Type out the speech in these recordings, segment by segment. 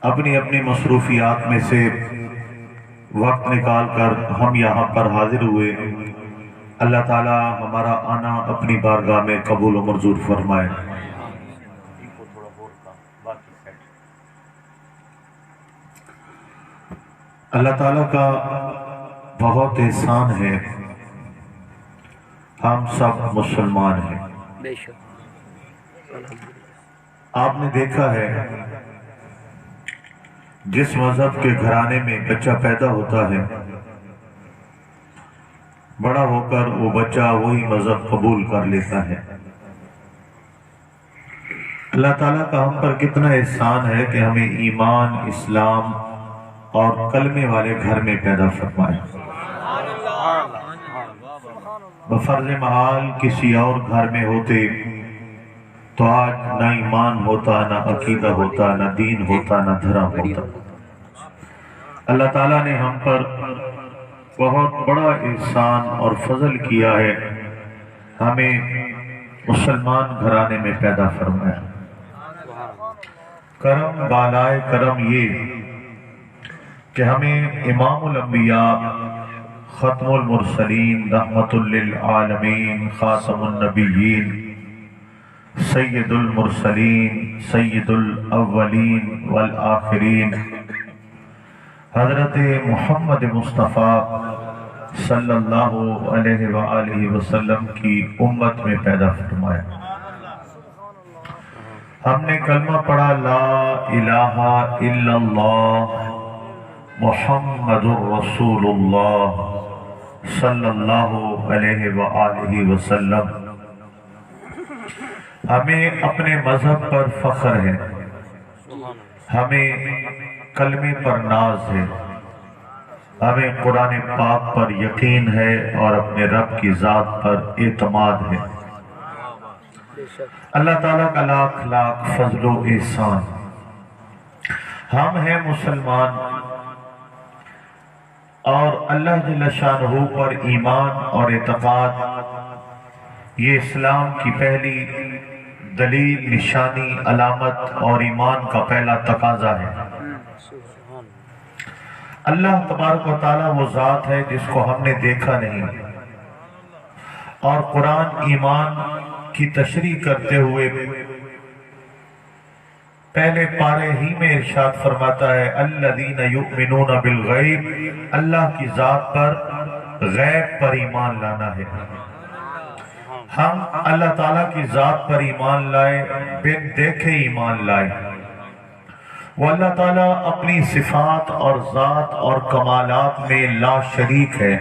اپنی اپنی مصروفیات میں سے وقت نکال کر ہم یہاں پر حاضر ہوئے۔ اللہ تعالی ہمارا آنا اپنی بارگاہ میں قبول و منظور فرمائے۔ اللہ تعالیٰ کا بہت احسان ہے، ہم سب مسلمان ہیں۔ آپ نے دیکھا ہے جس مذہب کے گھرانے میں بچہ پیدا ہوتا ہے، بڑا ہو کر وہ بچہ وہی مذہب قبول کر لیتا ہے۔ اللہ تعالیٰ کا ہم پر کتنا احسان ہے کہ ہمیں ایمان، اسلام اور کلمے والے گھر میں پیدا فرمایا۔ بفرض محال کسی اور گھر میں ہوتے تو آج نہ ایمان ہوتا، نہ عقیدہ ہوتا، نہ دین ہوتا، نہ دھرم ہوتا۔ اللہ تعالیٰ نے ہم پر بہت بڑا احسان اور فضل کیا ہے، ہمیں مسلمان گھرانے میں پیدا فرمایا۔ کرم بالائے کرم یہ کہ ہمیں امام الانبیاء، ختم المرسلین، رحمت للعالمین، خاتم النبیین، سید المرسلین، سید الاولین والآخرین، حضرت محمد مصطفیٰ صلی اللہ علیہ وآلہ وسلم کی امت میں پیدا فرمایا۔ ہم نے کلمہ پڑھا لا الہ الا اللہ محمد الرسول اللہ صلی اللہ علیہ وآلہ وسلم۔ ہمیں اپنے مذہب پر فخر ہے، ہمیں کلمے پر ناز ہے، ہمیں قرآن پاک پر یقین ہے اور اپنے رب کی ذات پر اعتماد ہے۔ اللہ تعالیٰ کا لاکھ لاکھ فضل و احسان۔ ہم ہیں مسلمان اور اللہ جل شانہ پر ایمان اور اعتقاد یہ اسلام کی پہلی دلیل، نشانی، علامت اور ایمان کا پہلا تقاضا ہے۔ اللہ تبارک و تعالیٰ وہ ذات ہے جس کو ہم نے دیکھا نہیں، اور قرآن ایمان کی تشریح کرتے ہوئے پہلے پارے ہی میں ارشاد فرماتا ہے الذین یؤمنون بالغیب، اللہ کی ذات پر، غیب پر ایمان لانا ہے۔ ہم اللہ تعالیٰ کی ذات پر ایمان لائے، بن دیکھے ایمان لائے۔ وہ اللہ تعالیٰ اپنی صفات اور ذات اور کمالات میں لا شریک ہے۔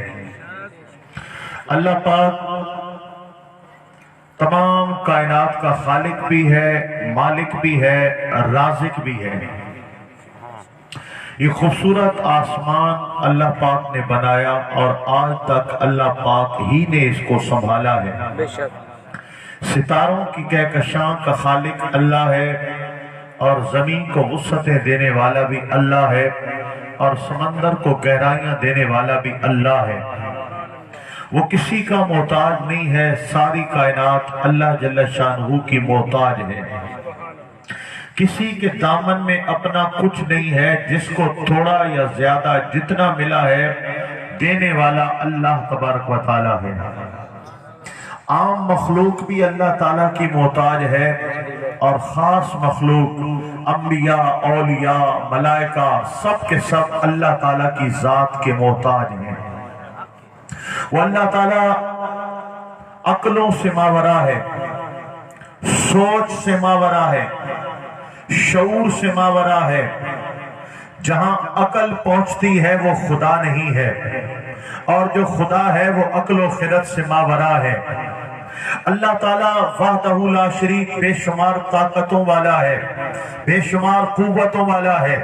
اللہ پاک تمام کائنات کا خالق بھی ہے، مالک بھی ہے، رازق بھی ہے۔ یہ خوبصورت آسمان اللہ پاک نے بنایا اور آج تک اللہ پاک ہی نے اس کو سنبھالا ہے۔ ستاروں کی کہکشاں کا خالق اللہ ہے، اور زمین کو وسعتیں دینے والا بھی اللہ ہے، اور سمندر کو گہرائیاں دینے والا بھی اللہ ہے۔ وہ کسی کا محتاج نہیں ہے، ساری کائنات اللہ جل شانہ کی محتاج ہے۔ کسی کے دامن میں اپنا کچھ نہیں ہے، جس کو تھوڑا یا زیادہ جتنا ملا ہے دینے والا اللہ تبارک و تعالی ہے۔ عام مخلوق بھی اللہ تعالیٰ کی محتاج ہے، اور خاص مخلوق انبیاء، اولیاء، ملائکہ سب کے سب اللہ تعالیٰ کی ذات کے محتاج ہیں۔ وہ اللہ تعالیٰ عقلوں سے ماورا ہے، سوچ سے ماورا ہے، شعور سے ماورا ہے۔ جہاں عقل پہنچتی ہے وہ خدا نہیں ہے، اور جو خدا ہے وہ عقل و خرد سے ماورا ہے۔ اللہ تعالیٰ وحدہ لا شریک بے شمار طاقتوں والا ہے، بے شمار قوتوں والا ہے۔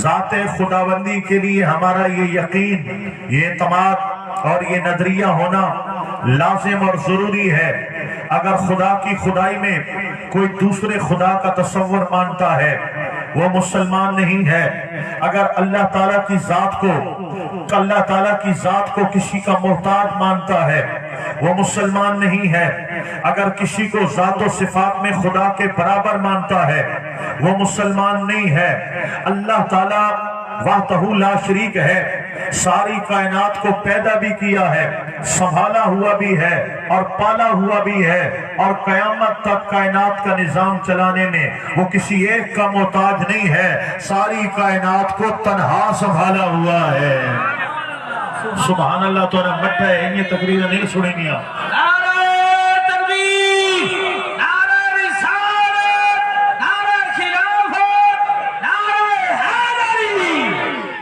ذات خداوندی کے لیے ہمارا یہ یقین، یہ اعتماد اور یہ نظریہ ہونا لازم اور ضروری ہے۔ اگر خدا کی خدائی میں کوئی دوسرے خدا کا تصور مانتا ہے وہ مسلمان نہیں ہے۔ اگر اللہ تعالیٰ کی ذات کو کسی کا محتاج مانتا ہے وہ مسلمان نہیں ہے۔ اگر کسی کو ذات و صفات میں خدا کے برابر مانتا ہے وہ مسلمان نہیں ہے۔ اللہ تعالیٰ وحدہ لا شریک ہے، ساری کائنات کو پیدا بھی کیا ہے، سنبھالا ہوا بھی ہے اور پالا ہوا بھی ہے، اور قیامت تک کائنات کا نظام چلانے میں وہ کسی ایک کا محتاج نہیں ہے، ساری کائنات کو تنہا سنبھالا ہوا ہے۔ سبحان اللہ، تو نے مٹھا ہے یہ تقریر نہیں سنیں گی آپ۔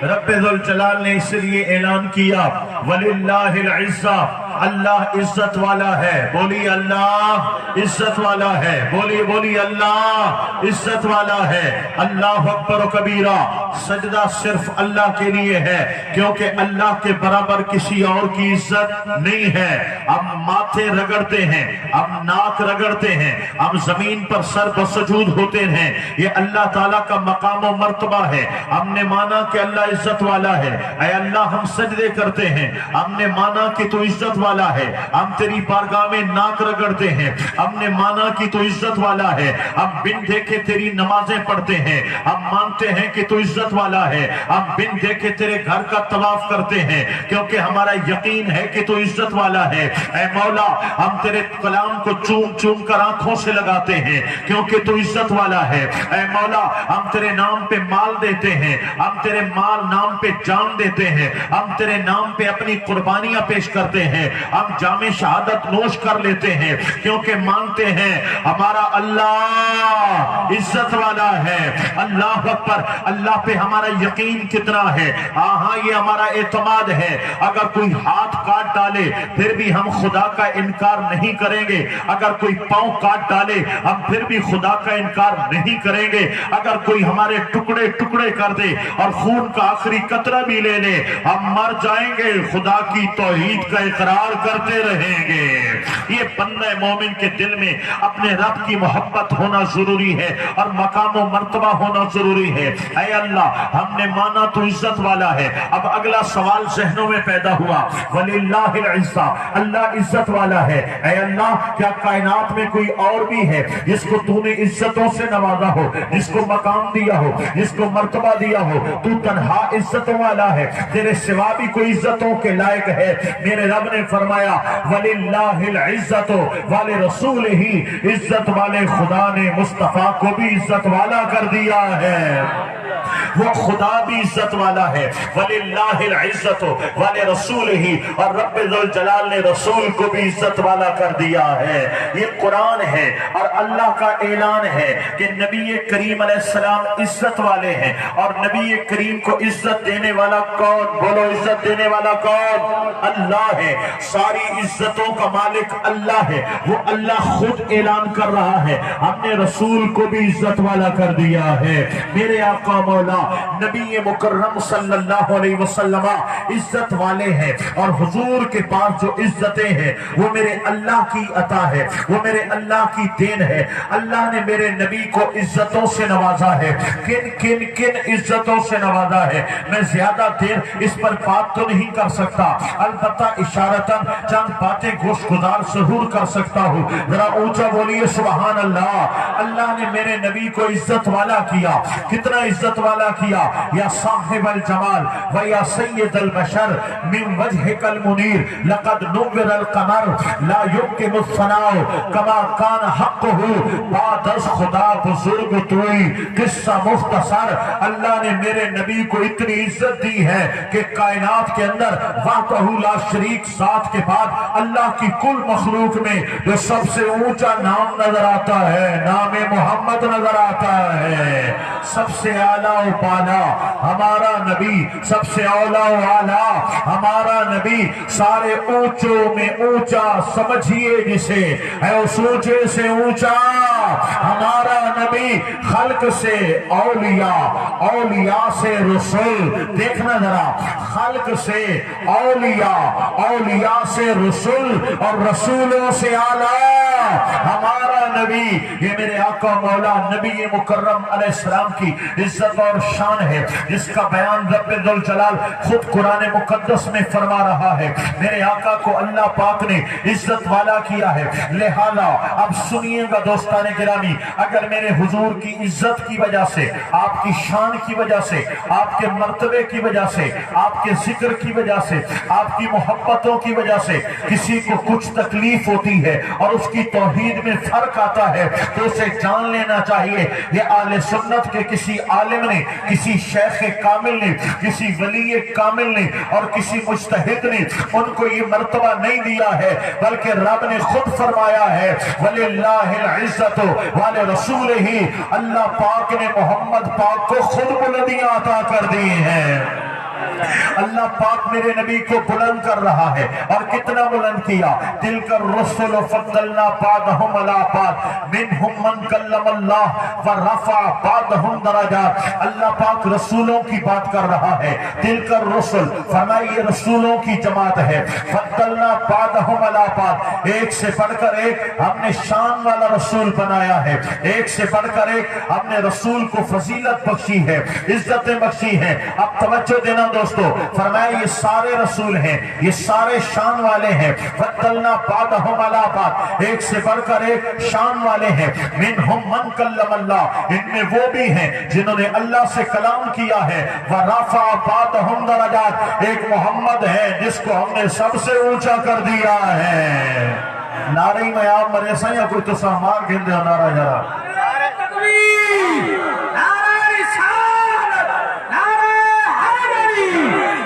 رب ذوالجلال نے اس لیے اعلان کیا وَلِلَّهِ الْعِزَّةُ، اللہ عزت والا ہے، بولی اللہ عزت والا ہے، بولی اللہ عزت والا ہے۔ اللہ اکبر و کبیرہ، سجدہ صرف اللہ کے لیے ہے، کیونکہ اللہ کے برابر کسی اور کی عزت نہیں ہے۔ ہم ماتھے رگڑتے ہیں، ہم ناک رگڑتے ہیں، ہم زمین پر سر بسجود ہوتے ہیں، یہ اللہ تعالیٰ کا مقام و مرتبہ ہے۔ ہم نے مانا کہ اللہ عزت والا ہے، اے اللہ ہم سجدے کرتے ہیں، ہم نے مانا کہ تو عزت والا ہے، ہم تیری بارگاہ میں ناک رگڑتے ہیں، ہم نے مانا کہ تو عزت والا ہے، ہم بن دیکھے تیری نمازیں پڑھتے ہیں، ہم مانتے ہیں کہ تو عزت والا ہے، ہم بن دیکھے تیرے گھر کا طواف کرتے ہیں، کیونکہ ہمارا یقین ہے کہ تو عزت والا ہے۔ اے مولا، ہم تیرے کلام کو چوم چوم کر آنکھوں سے لگاتے ہیں، کیونکہ تو عزت والا ہے۔ اے مولا، ہم تیرے نام پہ مال دیتے ہیں، ہم تیرے مال نام پہ جان دیتے ہیں، ہم تیرے نام پہ اپنی قربانیاں پیش کرتے ہیں، ہم جام شہادت نوش کر لیتے ہیں، کیونکہ مانتے ہیں ہمارا اللہ عزت والا ہے۔ اللہ اکبر، اللہ پہ ہمارا یقین کتنا ہے، ہاں یہ ہمارا اعتماد ہے۔ اگر کوئی ہاتھ کاٹ ڈالے پھر بھی ہم خدا کا انکار نہیں کریں گے، اگر کوئی پاؤں کاٹ ڈالے ہم پھر بھی خدا کا انکار نہیں کریں گے، اگر کوئی ہمارے ٹکڑے ٹکڑے کر دے اور خون کا آخری قطرہ بھی لے لے ہم مر جائیں گے، خدا کی توحید کا اقرار کرتے رہیں گے۔ یہ بندہ مومن کے دل میں اپنے رب کی محبت ہونا ضروری ہے اور مقام و مرتبہ ہونا ضروری ہے۔ اے اللہ، ہم نے مانا تو عزت والا ہے۔ اب اگلا سوال ذہنوں میں پیدا ہوا، وَلِلَّهِ الْعِزَّةُ، اللہ عزت والا ہے۔ اے اللہ، کیا کائنات میں کوئی اور بھی ہے جس کو تو نے عزتوں سے نوازا ہو، جس کو مقام دیا ہو، جس کو مرتبہ دیا ہو؟ تو تنہا عزتوں والا ہے، تیرے سوا بھی کوئی عزتوں کے لائق ہے؟ میرے رب نے فرمایا وَلِلَّهِ الْعِزَّةُ وَلِرَسُولِهِ، عزت والے خدا نے مصطفیٰ کو بھی عزت والا کر دیا ہے، وہ خدا بھی عزت والا ہے۔ وَلِلَّهِ الْعِزَّةُ وَلِرَسُولِهِ، اور رب ذوالجلال نے رسول کو بھی عزت والا کر دیا ہے۔ یہ قرآن ہے اور اللہ کا اعلان ہے کہ نبی کریم علیہ السلام عزت والے ہیں، اور نبی کریم کو عزت دینے والا کون؟ بولو، عزت دینے والا کون؟ اللہ ہے۔ ساری عزتوں کا مالک اللہ ہے، وہ اللہ خود اعلان کر رہا ہے ہم نے رسول کو بھی عزت والا کر دیا ہے۔ میرے آقا مولا نبی مکرم صلی اللہ علیہ وسلم عزت والے ہیں، اور حضور کے پاس جو عزتیں ہیں وہ میرے اللہ کی عطا ہے، وہ میرے اللہ کی دین ہے۔ اللہ نے میرے نبی کو عزتوں سے نوازا ہے۔ کن کن کن عزتوں سے نوازا ہے، میں زیادہ دیر اس پر بات تو نہیں کر سکتا، البتہ اشارتاً چند باتیں گوش گزار ضرور کر سکتا ہوں۔ ذرا اونچا بولیے سبحان اللہ۔ اللہ نے میرے نبی کو عزت والا کیا، کتنا عزت والا کیا؟ یا صاحب الجمال و یا سید البشر من وجهک المنیر لقد نور القمر لا یمکن الثناء کما کان حقہ، بعد از خدا بزرگ توئی، قصہ مختصر۔ اللہ نے میرے نبی کو اتنی عزت دی ہے کہ کائنات کے اندر وحدہ لا شریک ذات کے بعد اللہ کی کل مخلوق میں جو سب سے اونچا نام نظر آتا ہے نام محمد نظر آتا ہے۔ سب سے اعلیٰ و بالا ہمارا نبی، سب سے اعلیٰ و اعلیٰ ہمارا نبی، سارے اونچوں میں اونچا سمجھیے جسے، ہے اس اونچے سے اونچا ہمارا نبی، خلق سے اولیاء، اولیاء سے رسول۔ دیکھنا ذرا، خلق سے اولیاء، اولیاء سے رسول، اور رسولوں سے اعلیٰ۔ ہمارا نبی، یہ میرے آقا مولا نبی مکرم علیہ السلام کی عزت اور شان ہے، جس کا بیان رب ذوالجلال خود قرآن مقدس میں فرما رہا ہے۔ میرے آقا کو اللہ پاک نے عزت والا کیا ہے، لہذا اب سنیے گا دوستان گرامی، اگر میرے حضور کی عزت کی وجہ سے، آپ کی شان کی وجہ سے، آپ کے مرتبے کی وجہ سے، آپ کے ذکر کی وجہ سے، آپ کی محبتوں کی وجہ سے کسی کو کچھ تکلیف ہوتی ہے اور اس کی توحید میں فرق آتا ہے، تو اسے جان لینا چاہیے یہ اہل سنت کے کسی عالم نے، کسی شیخ کامل نے، کسی ولی کامل نے اور کسی مجتہد نے ان کو یہ مرتبہ نہیں دیا ہے، بلکہ رب نے خود فرمایا ہے وَلِلَّهِ الْعِزَّةُ وَلِرَسُولِهِ، اللہ پاک نے محمد پاک کو خود بلندیاں عطا کر دی ہیں۔ اللہ پاک میرے نبی کو بلند کر رہا ہے، اور کتنا بلند کیا، تِلْكَ الرُّسُلُ فَضَّلْنَا بَعْضَهُمْ عَلَىٰ بَعْضٍ مِّنْهُمْ مَنْ كَلَّمَ اللَّهُ وَرَفَعَ بَعْضَهُمْ دَرَجَاتٍ۔ اللہ پاک رسولوں کی بات کر رہا ہے، تِلْكَ الرُّسُلُ، فرمایا یہ رسولوں کی جماعت ہے، فَضَّلْنَا بَعْضَهُمْ عَلَىٰ بَعْضٍ، ایک سے بڑھ کر ایک ہم نے شان والا رسول بنایا ہے، ایک سے بڑھ کر ایک ہم نے رسول کو فضیلت بخشی ہے، عزتیں بخشی ہیں۔ اب توجہ دینا دوستو، فرمایا یہ سارے رسول ہیں، یہ سارے شان والے ہیں، فَضَّلْنَا بَعْضَهُمْ عَلَىٰ بَعْضٍ، ایک سے بڑھ کر ایک شان والے ہیں، مِنْهُمْ مَنْ كَلَّمَ اللَّهُ، ان میں وہ بھی ہیں جنہوں نے اللہ سے کلام کیا ہے، وَرَفَعَ بَعْضَهُمْ دَرَجَاتٍ، ایک محمد ہے جس کو ہم نے سب سے اونچا کر دیا ہے۔ نعرہ میں آپ مرے سا یا کوئی تو سامان گھر دیا نعرہ جرا، نعرہ تکبیر، نعرہ رسالت، نعرہ حیدری،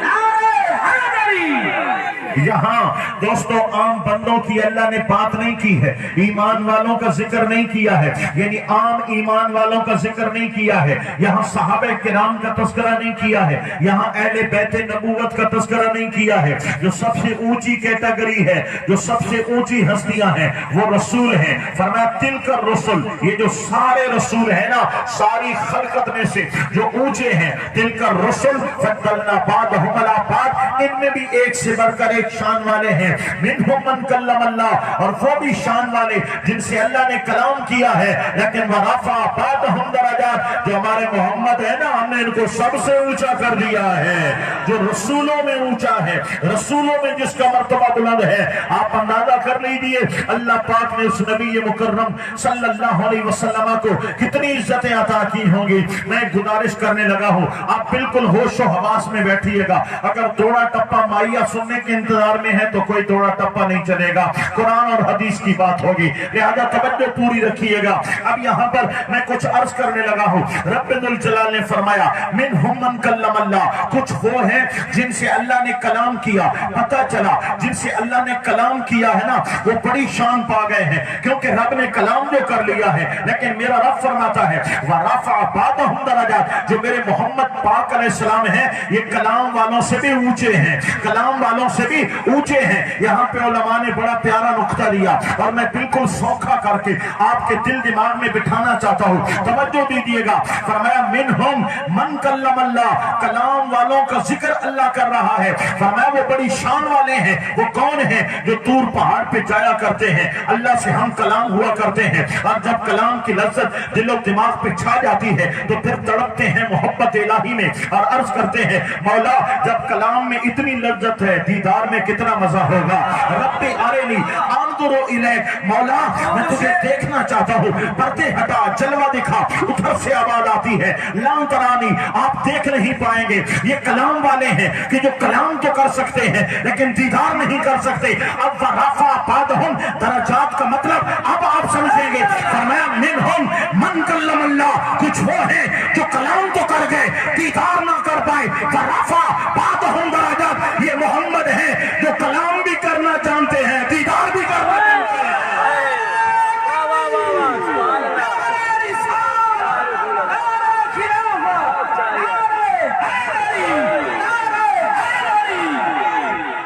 نعرہ حیدری۔ یہاں دوستو عام بندوں کی اللہ نے بات نہیں کی ہے، ایمان والوں کا ذکر نہیں کیا ہے، یعنی عام ایمان والوں کا ذکر نہیں کیا ہے، یہاں صحابہ کرام کا تذکرہ نہیں کیا ہے، یہاں اہل بیت نبوت کا تذکرہ نہیں کیا ہے۔ جو سب سے اونچی کیٹیگری ہے، جو سب سے اونچی ہستیاں ہیں وہ رسول ہیں۔ فرمایا تلک الرسل، یہ جو سارے رسول ہیں نا، ساری خلقت میں سے جو اونچے ہیں، تلک الرسل فضلنا بعضهم علی بعض، ان میں بھی ایک سے بڑھ کر ایک شان والے ہیں، منہم من کلم اللہ، اور وہ بھی شان والے جن سے اللہ نے کلام کیا ہے، لیکن ورفع بعضهم درجات، جو ہمارے محمد ہے نا، ہم نے ان کو سب سے اونچا کر دیا ہے۔ جو رسولوں میں اونچا ہے، رسولوں میں جس کا مرتبہ بلند ہے، آپ اندازہ کر لیجئے اللہ پاک نے اس نبی مکرم صلی اللہ علیہ وسلم کو کتنی عزتیں عطا کی ہوں گی۔ میں گزارش کرنے لگا ہوں، آپ بالکل ہوش و حواس میں بیٹھیے گا، اگر دوڑا ٹپا مائیا سننے کے انتظار میں ہے تو کوئی دوڑا ٹپا نہیں چلے گا، قرآن اور حدیث کی بات ہوگی، لہذا توجہ پوری رکھیے گا۔ اب یہاں پر میں کچھ عرض کرنے لگا ہوں، رب ذوالجلال نے فرمایا منہم من کلم اللہ، کچھ وہ ہیں جن سے اللہ نے کلام کیا، پتہ چلا جن سے اللہ نے کلام کیا ہے نا، وہ بڑی شان پا گئے ہیں، کیونکہ رب نے کلام جو کر لیا ہے، لیکن میرا رب فرماتا ہے وَرَفَعَ بَعْضَهُمْ دَرَجَاتٍ، جو میرے محمد پاک علیہ السلام ہیں یہ کلام والوں سے بھی اونچے ہیں، کلام والوں سے بھی اونچے ہیں۔ یہاں پہ علماء نے بڑا پیارا نقطہ دیا، اور میں بالکل سوکھا کر کے آپ کے دل دماغ میں بٹھانا چاہتا ہوں، توجہ دیجیے گا۔ فرمایا منہم من کلم اللہ، کلام والوں کا ذکر اللہ کر رہا ہے، فرمایا وہ بڑی شان والے ہیں۔ وہ کون ہیں؟ جو طور پہاڑ پہ جایا کرتے ہیں، اللہ سے ہم کلام ہوا کرتے ہیں، اور جب کلام کی لذت دل و دماغ پہ چھا جاتی ہے تو پھر تڑپتے ہیں محبت الہی میں، اور عرض کرتے ہیں مولا جب کلام میں اتنی لذت ہے، دیدار میں کتنا مزہ ہوگا۔ رب ارنی انظر الیک، مولا میں تجھے دیکھنا چاہتا ہوں، پردے ہٹا، جلوہ دکھا۔ ادھر سے آواز آتی ہے لن ترانی، آپ دیکھ نہیں پائیں گے۔ یہ کلام والے ہیں کہ جو کلام تو کر سکتے ہیں لیکن دیدار نہیں کر سکتے۔ اب ورفع بعضهم درجات کا مطلب اب آپ سمجھیں گے۔ فرمایا منہم من کلم اللہ، کچھ وہ ہیں جو کلام تو کر گئے، دیدار نہ کر پائے۔ ورفع بعضهم درجات، یہ محمد ہیں جو کلام بھی کرنا جانتے ہیں، دیدار بھی کرنا جانتے ہیں۔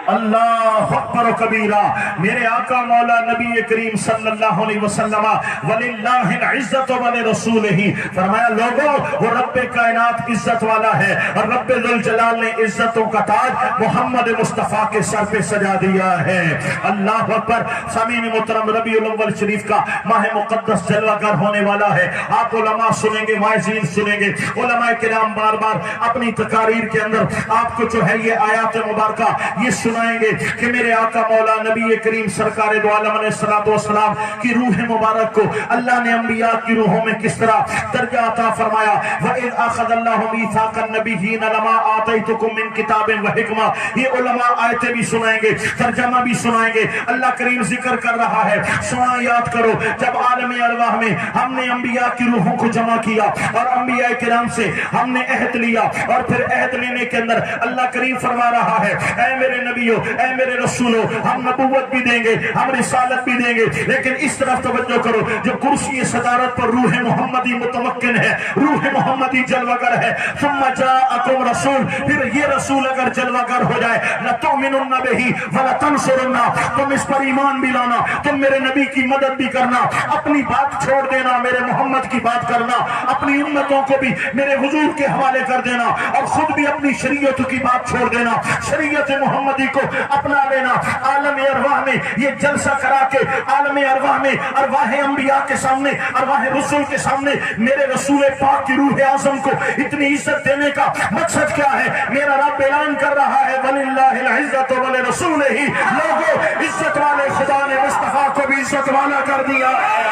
اللہ اکبر اکبر و کبیرہ. میرے آقا مولا نبی کریم صلی اللہ علیہ وسلم وللہ العزت ولرسولہ فرمایا لوگوں وہ رب کائنات عزت والا ہے اور رب ذوالجلال نے عزتوں کا تاج محمد مصطفیٰ کے سر پہ سجا دیا ہے. اللہ اکبر. سامعین محترم ربیع الاول شریف کا ماہ مقدس جلوہ گر ہونے والا ہے. آپ علماء سنیں گے, واعظین سنیں گے, علماء کرام بار بار اپنی تقاریر کے اندر آپ کو جو ہے یہ آیات مبارکہ یہ سنائیں گے کہ میرے آقا مولا نبی کریم سرکار دو عالم علیہ الصلوۃ والسلام کی روح مبارک کو اللہ نے انبیاء کی روحوں میں کس طرح درجہ عطا فرمایا. وَإِذْ أَخَذَ اللَّهُ مِيثَاقَ النَّبِيِّينَ لَمَا آتَيْتُكُم مِّن كِتَابٍ وَحِكْمَةٍ. یہ علماء آیتیں بھی سنائیں گے, ترجمہ بھی سنائیں گے. اللہ کریم ذکر کر رہا ہے, سنا یاد کرو جب عالم ارواح میں ہم نے انبیاء کی روحوں کو جمع کیا اور انبیاء کرام سے ہم نے عہد لیا اور پھر عہد لینے کے اندر اللہ کریم فرما رہا ہے اے میرے نبیوں, اے میرے رسولوں, ہم نبوت بھی دیں گے, ہم رسالت بھی دیں گے, لیکن اس طرف توجہ کرو جو کرسی صدارت پر روح محمدی متمکن ہے, روح محمدی جلوہ گر ہے. ثم جاءکم رسول, پھر یہ رسول اگر جلوہ گر ہو جائے لتؤمنن بہ ولتنصرن, تم اس پر ایمان بھی لانا, تم میرے نبی کی مدد بھی کرنا, اپنی بات چھوڑ دینا, میرے محمد کی بات کرنا, اپنی امتوں کو بھی میرے حضور کے حوالے کر دینا اور خود بھی اپنی شریعت کی بات چھوڑ دینا, شریعت محمدی کو اپنا لینا. عالم ارواح میں یہ جلسہ کرا کے عالم ارواح میں ارواح انبیاء کے سامنے, ارواح رسول کے سامنے میرے رسول پاک کی روح اعظم کو اتنی عزت دینے کا مقصد کیا ہے؟ میرا رب اعلان کر رہا ہے وَلِلَّهِ الْعِزَّةُ وَلِرَسُولِهِ. لوگوں عزت والے خدا نے مصطفیٰ کو بھی عزت والا کر دیا ہے.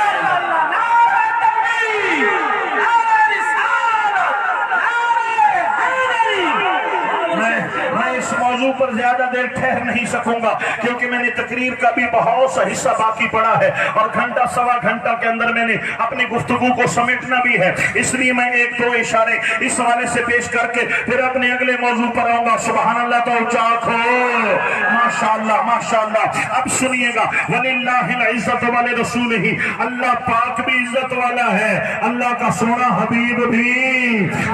اس موضوع پر زیادہ دیر ٹھہر نہیں سکوں گا کیونکہ میں نے تقریر کا بھی بہت سا حصہ باقی پڑا ہے اور گھنٹہ سوا گھنٹہ کے اندر میں نے اپنی گفتگو کو سمیٹنا بھی ہے. اس لیے میں ایک دو اشارے اس حوالے سے پیش کر کے پھر اپنے اگلے موضوع پر آؤں گا. سبحان اللہ, تو چاک ہو, ماشاءاللہ ماشاءاللہ. اب سنیے گا وَلِلَّهِ الْعِزَّةُ وَلِرَسُولِهِ, اللہ پاک بھی عزت والا ہے, اللہ کا سونا حبیب بھی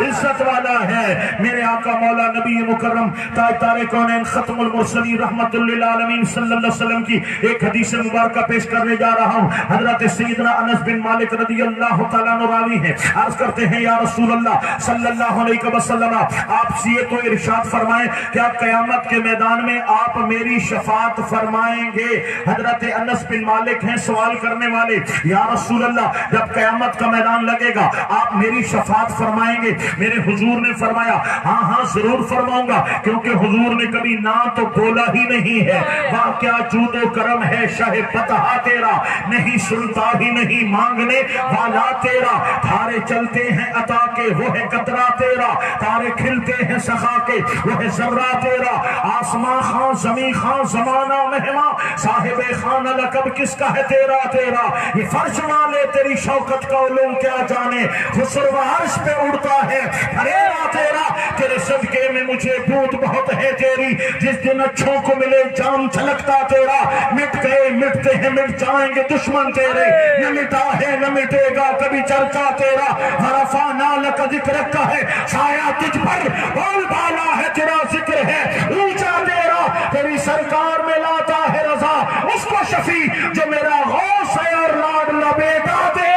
عزت والا ہے. میرے آقا مولا نبی مکرم تاجدار کونین ختم المرسلین رحمت للعالمین صلی اللہ علیہ وسلم کی ایک حدیث مبارکہ پیش کرنے جا رہا ہوں. حضرت سیدنا انس بن مالک رضی اللہ تعالیٰ عنہ راوی ہیں, عرض کرتے ہیں یا رسول اللہ صلی اللہ علیہ وسلم آپ سے تو ارشاد فرمائیں کیا قیامت کے میدان میں آپ میری شفاعت فرمائیں گے؟ حضرت انس بن مالک ہیں سوال کرنے والے, یا رسول اللہ جب قیامت کا میدان لگے گا آپ میری شفاعت فرمائیں گے؟ میرے حضور نے فرمایا ہاں ہاں ضرور فرماؤں گا, کیونکہ حضور نے کبھی نہ تو بولا ہی نہیں ہے. واہ کیا جود و کرم ہے شاہ فتح تیرا, نہیں سنتا ہی نہیں مانگنے والا تیرا. تارے چلتے ہیں عطا کے وہ ہے قطرہ تیرا, تارے کھلتے ہیں سخا کے وہ ہے ذرہ تیرا. آسمان خان زمین خان زمانہ مہماں صاحب خان لقب کس کا ہے تیرا تیرا. یہ فرش والے تیری شوکت کا علوم کیا جانے, خسر و عرش پہ اڑتا ہے پھریرا تیرا. تیرے صدقے میں مجھے بھوت بہت ہے تیری, جس دن اچھوں کو ملے جام چھلکتا تیرا. مٹ گئے مٹتے ہیں مٹ جائیں گے دشمن تیرے, نہ مٹا ہے نہ مٹے گا کبھی چرچا تیرا. ورفعنا لک ذکرک کا ہے سایہ تجھ پر, بول بالا ہے تیرا ذکر ہے اونچا تیرا. تیری سرکار میں لاتا ہے رضا اس کو شفیع جو میرا غوث ہے اور لاڈلا بیٹا تیرا.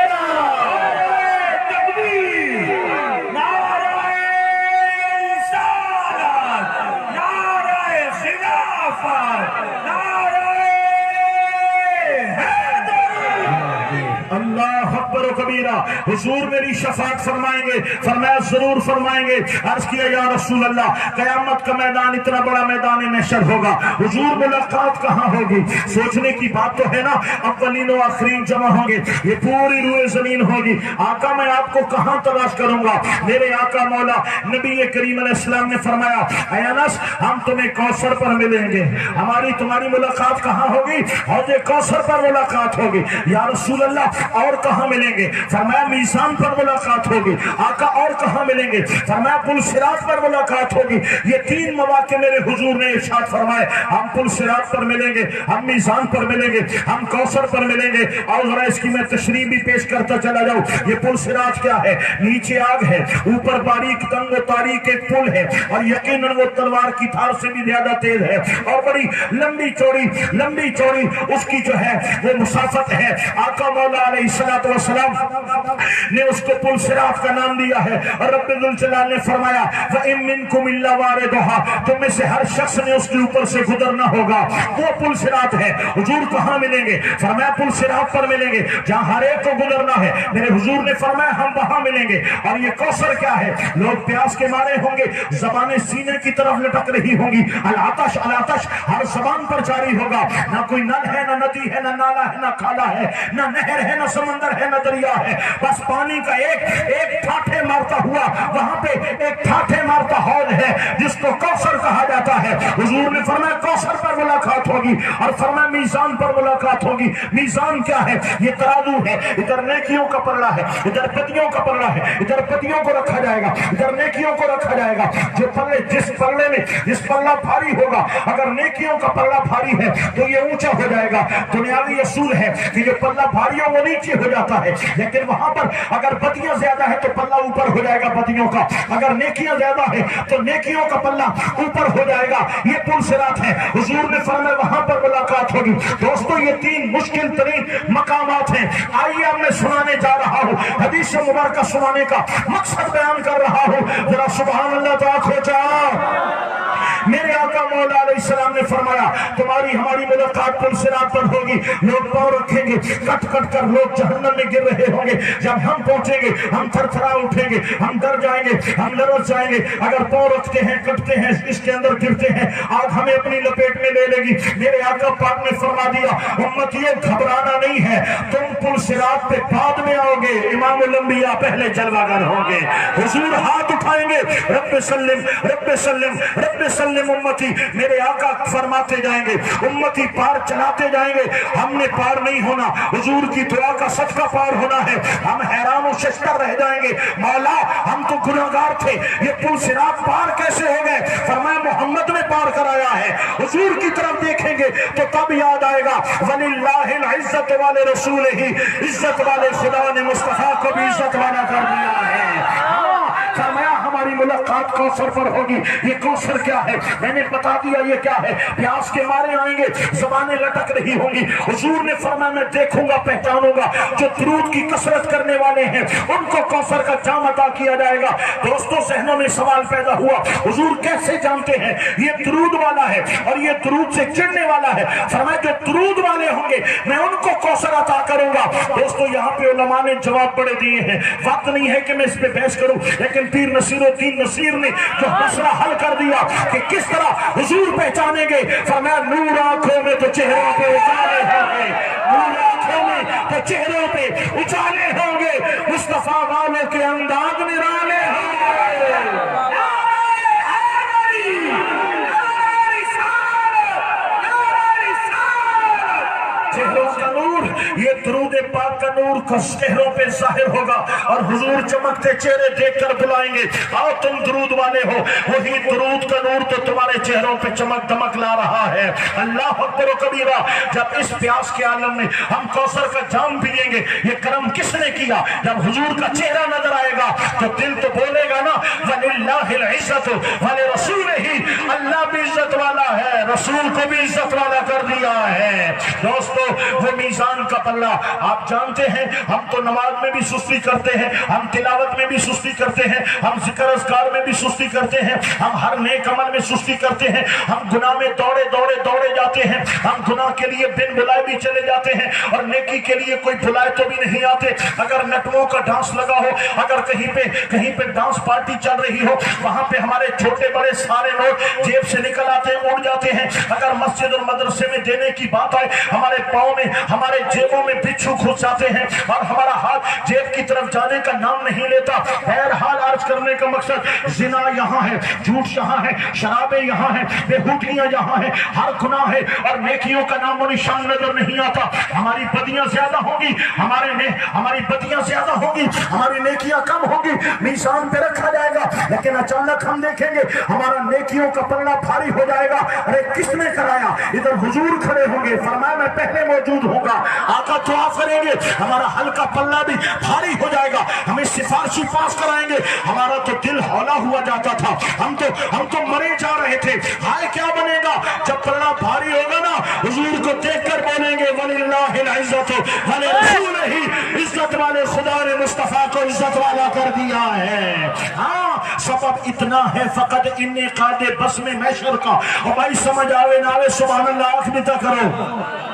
اللہ اکبر و کبیرہ. حضور میری شفاعت فرمائیں گے؟ فرمایا ضرور فرمائیں گے. عرض کیا یا رسول اللہ قیامت کا میدان اتنا بڑا میدان محشر ہوگا, حضور ملاقات کہاں ہوگی؟ سوچنے کی بات تو ہے نا, اولین و آخرین جمع ہوں گے, یہ پوری روئے زمین ہوگی. آقا میں آپ کو کہاں تلاش کروں گا؟ میرے آقا مولا نبی کریم علیہ السلام نے فرمایا اے انس ہم تمہیں کوثر پر ملیں گے. ہماری تمہاری ملاقات کہاں ہوگی؟ حوض کوثر پر ملاقات ہوگی. یا رسول اللہ اور کہاں ملیں گے؟ मिलेंगे? फरमाया मीज़ान पर मुलाकात होगी। आका और कहाँ मिलेंगे? फरमाया पुल सिरात पर मुलाकात होगी। ये 3 मौके मेरे हुजूर ने इरशाद फरमाए, हम पुल सिरात पर मिलेंगे, हम मीज़ान पर मिलेंगे, हम कौसर पर मिलेंगे। और जरा इसकी मैं तशरीह भी पेश करता चला जाऊं। ये पुल सिरात क्या है? नीचे आग है, ऊपर बारीक तंग तारीक एक पुल है, और यकीनन वो तलवार की धार से भी ज्यादा तेज है, और बड़ी लंबी चौड़ी उसकी जो है वो मुसाफत है। आका मौला अलैहिस्सलातु वस्सलाम ने उसको पुल सिरात का नाम दिया है। और रब्बुल जलाल ने फरमाया व इन मिनकुम इल्ला वारिदुहा, तुम में से हर शख्स ने उसके ऊपर से गुजरना होगा। वो पुल सिरात है। हुजूर कहाँ मिलेंगे? फरमाया पुल सिरात पर मिलेंगे, जहाँ हर एक को गुजरना है। मेरे हुजूर ने फरमाया हम वहां मिलेंगे। और ये कौसर क्या है? लोग प्यास के मारे होंगे, जबानें सीने की तरफ लटक रही होंगी, अल आतश हर जबान पर जारी होगा। ना कोई नल है, ना नदी है, ना नाला है, ना खाला है, ना नहर है, ना समंदर है, ना दरिया है। बस पानी का एक ठाठे मारता हुआ वहां पे एक ठाठे मारता हौज है, जिसको कौसर कहा जाता है। हुजूर ने फरमाया कौसर पर मुलाकात होगी, और फरमाया मीज़ान पर मुलाकात होगी। मीज़ान क्या है? ये तराजू है। इधर नेकियों का पल्ला है, इधर बदियों का पल्ला है। इधर बदियों को रखा जाएगा, इधर नेकियों को रखा जाएगा। जो पल्ले जिस पल्ला भारी होगा, अगर नेकियों का पल्ला भारी है तो ये ऊंचा हो जाएगा। दुनियावी असूल है कि जो पल्ला भारी हो वो नीचे हो जाता है, लेकिन वहां पर अगर बदियां ज्यादा है तो पल्ला ऊपर हो जाएगा बदियों का, अगर नेकियां ज्यादा है तो नेकियों का पल्ला ऊपर हो जाएगा। ये पुल सिरात है। हुजूर ने फरमाया वहां पर मुलाकात होगी। दोस्तों ये 3 मुश्किल तरीन मकामात हैं। आइए अब मैं सुनाने जा रहा हूँ, हदीस मुबारक सुनाने का मकसद बयान कर रहा हूँ। जरा सुभान अल्लाह तो आंखों जाओ। मेरे आका मौला अलैहिस्सलाम ने फरमाया तुम्हारी हमारी मुलाकात पुल सिरात पर होगी। लोग पांव रखेंगे, कट कर लोग जहन्नम में गिर रहे होंगे। जब हम पहुंचेंगे हम थरथरा उठेंगे, हम डर जाएंगे, हम लरस जाएंगे। अगर पांव रखते हैं, कटते हैं, इसके अंदर गिरते हैं, आग हमें अपनी लपेट में ले लेगी। मेरे आका पाक ने फरमा दिया उम्मतियों घबराना नहीं है, तुम पुल सिरात पे बाद में आओगे, इमामुल अंबिया पहले जलवागर होंगे। हुजूर हाथ उठाएंगे, रब्बे सल्लिम रब्बे सल्लिम रब्बे सल्लिम उम्मती। मेरे आका फरमाते जाएंगे, उम्मती पार चलाते जाएंगे। हमने पार नहीं होना, हुजूर की दुआ का सदका पार होना है। हम हैरान और शशर रह जाएंगे, मौला हम तो गुनहगार थे, ये पुल सिरात पार कैसे हो गए? फरमाया मोहम्मद ने पार कराया है। हुजूर की तरफ देखेंगे तो तब याद आएगा वलिल्लाहिल इज्जत वाले रसूल ही, इज्जत वाले खुदा ने मुस्तफा को भी इज्जत वाला कर दिया है। फरमाया हमारी मुलाकात कौसर पर होगी। ये कौसर क्या है? मैंने बता दिया ये क्या है। प्यास के मारे आएंगे, ज़बानें लटक रही होंगी। हुजूर ने फरमाया मैं देखूंगा, पहचानूंगा, जो दुरूद की कसरत करने वाले हैं उनको कौसर का जाम अता किया जाएगा। दोस्तों ज़हनों में सवाल पैदा हुआ, हुजूर कैसे जानते हैं ये दुरूद वाला है और ये दुरूद से चिढ़ने वाला है? फरमाया जो दुरूद वाले होंगे मैं उनको कौसर अता करूंगा। दोस्तों यहाँ पे उलमा ने जवाब बड़े दिए हैं, वक्त नहीं है कि मैं इस पे बहस करूं, लेकिन पीर नसीरुद्दीन नसीर ने जो मसला हल कर दिया कि किस तरह हुजूर पहचानेंगे। फरमाया नूर आंखों में तो चेहरों पे उजाले होंगे, नूर आंखों में तो चेहरों पे उजाले होंगे, मुस्तफा वालों के अंदाज निराले होंगे। चेहरों का नूर, ये दुरूद पाक का नूर चेहरों पे जाहिर होगा और हुजूर चमकते चेहरे देखकर बुलाएंगे, आओ तुम दुरूद वाले हो। वही दुरूद का नूर तो तुम्हारे चेहरों पे चमक दमक ला रहा है। अल्लाह अकबर कबीरा। जब इस प्यास के आलम में हम कौसर का जाम पिएंगे, ये करम किसने किया? जब हुजूर का चेहरा नजर आएगा तो दिल तो बोलेगा ना वलिल्लाहिल इज्जत वाले रसूल ही, अल्लाह भी इज्जत वाला है, रसूल को भी इज्जत वाला कर दिया है। दोस्तों वो मीज़ान का पल्ला आप जानते हैं, हम तो नमाज में भी सुस्ती करते हैं, हम तिलावत में भी सुस्ती करते हैं, हम जिक्र अज़कार में भी सुस्ती करते हैं, हम हर नेक अमल में सुस्ती करते हैं, हम गुनाह में दौड़े जाते हैं, हम गुनाह के लिए बिन बुलाए भी चले जाते हैं और नेकी के लिए कोई बुलाए तो भी नहीं आते। अगर नटवों का डांस लगा हो, अगर कहीं पे डांस पार्टी चल रही हो, वहां पे हमारे छोटे बड़े सारे नोट जेब से निकल आते हैं, उड़ जाते हैं। अगर मस्जिद और मदरसे में देने की बात आए, हमारे पाँव में, हमारे जेबों में बिच्छू घुस जाते हैं और हमारा हाथ जेब की तरफ जाने का नाम नहीं लेता। बहरहाल अर्ज करने करने का मकसद, जिना यहाँ है, झूठ यहाँ है, शराबे यहाँ है, बेहुदियां यहाँ है, हर गुनाह है और नेकियों का नामो निशान नजर नहीं आता। हमारी बदियां ज्यादा होंगी, हमारी बदियां ज्यादा होंगी, हमारी नेकियां कम होंगी, मीज़ान पे रखा जाएगा। लेकिन अचानक हम देखेंगे हमारा नेकियों का पल्ला भारी हो जाएगा। अरे किसने कराया? इधर हुजूर खड़े होंगे, फरमाया मैं पहले मौजूद होगा। आका दुआ करेंगे, हमारा हल्का पल्ला भी भारी हो जाएगा। हमें सिफारिशी पास कराएंगे। हमारा तो दिल हौला हुआ जाता था, हम तो मरे जा रहे थे। हाय क्या बनेगा जब पल्ला भारी होगा ना? हुजूर को देखकर बोलेंगे वलिल्लाहिल इज्जतु वलिरसूलिही, इज्जत वाले खुदा ने मुस्तफा को इज्जत वाला कर दिया है। हाँ, सबब इतना है फकत इन्ने कादे बस में मैशर का। और भाई समझ आवे ना आवे सुभान अल्लाह आँख नीचा करो।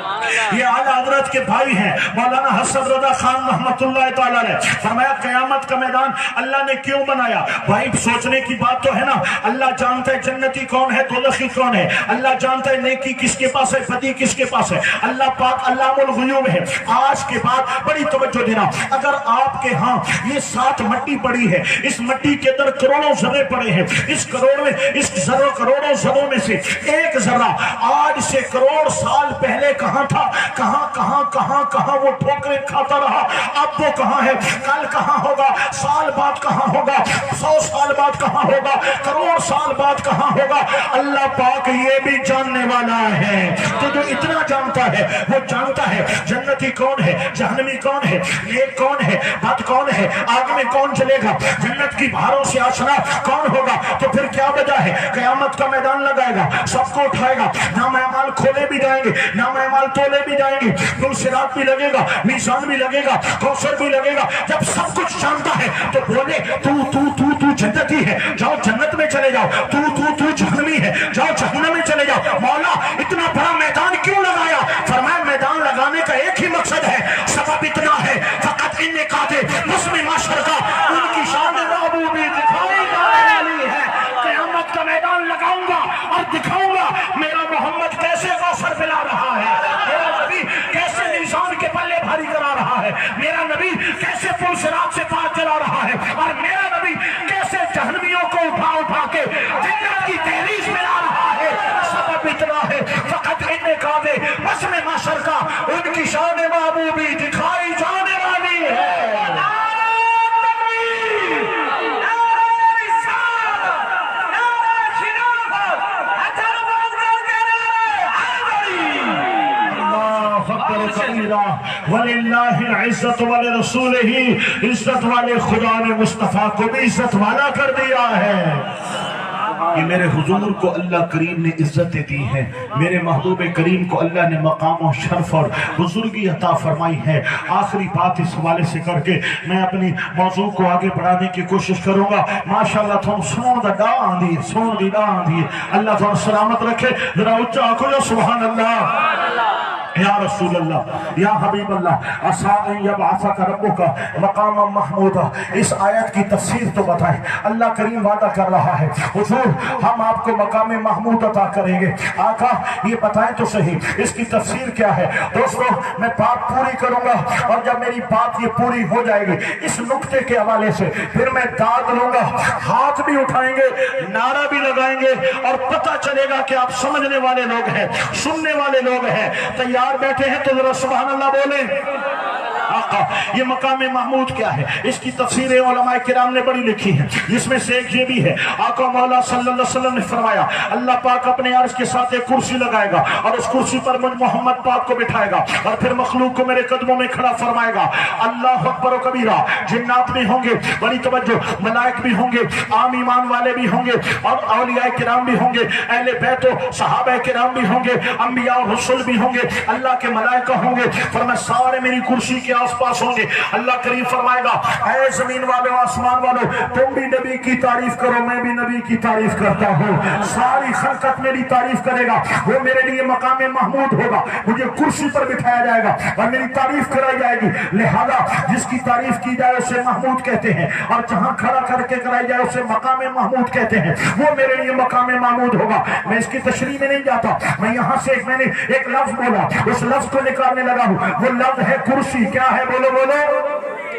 ये आला हजरत के भाई हैं मौलाना हसन रजा खान रहमतुल्लाह ताला ने फरमाया क़यामत का मैदान अल्लाह ने क्यों बनाया? भाई सोचने की बात तो है ना। अल्लाह जानता है जन्नती कौन है, दोज़खी कौन है। अल्लाह जानता है नेकी किसके पास है, बदी किसके पास है। अल्लाह पाक अल्लामुल गुयूब है। आज के बाद बड़ी तवज्जो देना, अगर आपके यहाँ ये 7 मट्टी पड़ी है, इस मट्टी के अंदर करोड़ों जर्रे पड़े हैं, इस करोड़ों जर्रों में से एक जर्रा आज से करोड़ साल पहले कहाँ था, कहां वो ठोकरें खाता रहा, अब वो कहां है, कल कहां होगा, साल बाद कहां होगा, 100 साल बाद कहां होगा, करोड़ साल बाद कहां होगा, अल्लाह पाक ये भी जानने वाला है। तो जो इतना जानता है वो जानता है जन्नती कौन है, जहन्नमी कौन है, नेक कौन है, बद कौन है, आग में कौन चलेगा, जन्नत की बहारों से आशना कौन होगा। तो फिर क्या वजह है? क़यामत का मैदान लगाएगा, सबको उठाएगा, नाम अमाल खोले भी जाएंगे, नाम अमाल तोले भी जाएंगे, तो सिरात भी लगेगा, मीज़ान भी लगेगा, कौसर भी लगेगा। जब सब कुछ जानता है तो बोले तू जन्नती है, जाओ जन्नत में चले जाओ, तू जहन्नमी है, जाओ जहन्नम में चले जाओ। मौला इतना बड़ा मैदान क्यों लगाया? फरमाया मैदान लगाने का एक ही मकसद है, सबब इतना है फकत इन्ने कादे मुस्लिम माशर का उनकी शान महबूबी दिखाई जाने वाली है। क़यामत का मैदान लगाऊंगा और दिखाऊंगा मेरा मोहम्मद कैसे कौसर पिला रहा है, मेरा नबी कैसे मीज़ान के पल्ले भारी करा रहा है, मेरा नबी कैसे पुल सिरात से पार चला रहा है, और मेरा नबी कैसे जहन्नमियों को उठा के जन्नत की तहरीस में ला रहा है। सबब इतना है फकत इन्ने कादे बस में माशर का उनकी शान महबूबी दिखाई जाने वाली है। वलिल्लाहिल इज्जत वाले रसूल ही, इज्जत वाले खुदा ने मुस्तफा को भी इज्जत वाला कर दिया है। कि मेरे हुजूर को अल्लाह करीम ने इज्जतें दी हैं, मेरे महबूब करीम को अल्लाह ने मकाम और शर्फ और बुजुर्गी अता फरमाई है। आखिरी बात इस हवाले से करके मैं अपनी मौजू को आगे बढ़ाने की कोशिश करूंगा। माशाअल्लाह तुम सुन दा आंधी, सुन दी दा आंधी, अल्लाह तुम सलामत रखे। जरा उच्चा आखो सुभान अल्लाह। या रसूल अल्लाह, या हबीब अल्लाह, असा यबअसक रब्बुका मकाम महमूदा। इस आयत की तफसीर तो बताएं। अल्लाह करीम वादा कर रहा है, हुजूर हम आपको मकाम महमूद अता करेंगे। आका ये बताएं तो सही इसकी तफसीर क्या है। दोस्तों मैं बात पूरी करूंगा और जब मेरी बात ये पूरी हो जाएगी इस नुक्ते के हवाले से फिर मैं दाद लूंगा, हाथ भी उठाएंगे, नारा भी लगाएंगे और पता चलेगा कि आप समझने वाले लोग हैं, सुनने वाले लोग हैं। तैयार बैठे हैं तो जरा सुभान अल्लाह बोले। आका ये मकाम महमूद क्या है, इसकी तफसीरें उलमाए किराम ने बड़ी लिखी है, जिसमें से एक ये भी है। आका मौला सल्लल्लाहु अलैहि वसल्लम ने फरमाया अल्लाह पाक अपने अर्श के साथ एक कुर्सी लगाएगा और उस कुर्सी पर मुझ मोहम्मद पाक को बिठाएगा और फिर मखलूक को मेरे कदमों में खड़ा फरमाएगा। अल्लाह अकबर व कबीरा। जिन्नात भी होंगे, बड़ी तवज्जो, मलाइक भी होंगे, आम ईमान वाले भी होंगे और औलिया किराम भी होंगे, अहले बैत व सहाबा किराम भी होंगे, अंबिया और रसूल भी होंगे, अल्लाह के मलाइका होंगे। फरमाया सारे मेरी कुर्सी के आसपास होंगे। अल्लाह करीम फरमाएगा ऐ जमीन वालों, आसमान वालों, तुम भी नबी की तारीफ करो, मैं भी नबी की तारीफ करता हूँ। सारी खलकत मेरी तारीफ करेगा। वो मेरे लिए मकाम महमूद होगा, मुझे कुर्सी पर बिठाया जाएगा और मेरी तारीफ कराई जाएगी। लिहाजा जिसकी तारीफ की जाए उसे महमूद कहते हैं और जहां खड़ा करके कराई जाए उसे मकाम महमूद कहते हैं। वो मेरे लिए मकाम महमूद होगा। मैं इसकी तशरीह में नहीं जाता, मैं यहाँ से मैंने एक लफ्ज बोला, उस लफ्ज को निकालने लगा हूँ। वो लफ्ज है कुर्सी। क्या है? बोलो बोलो।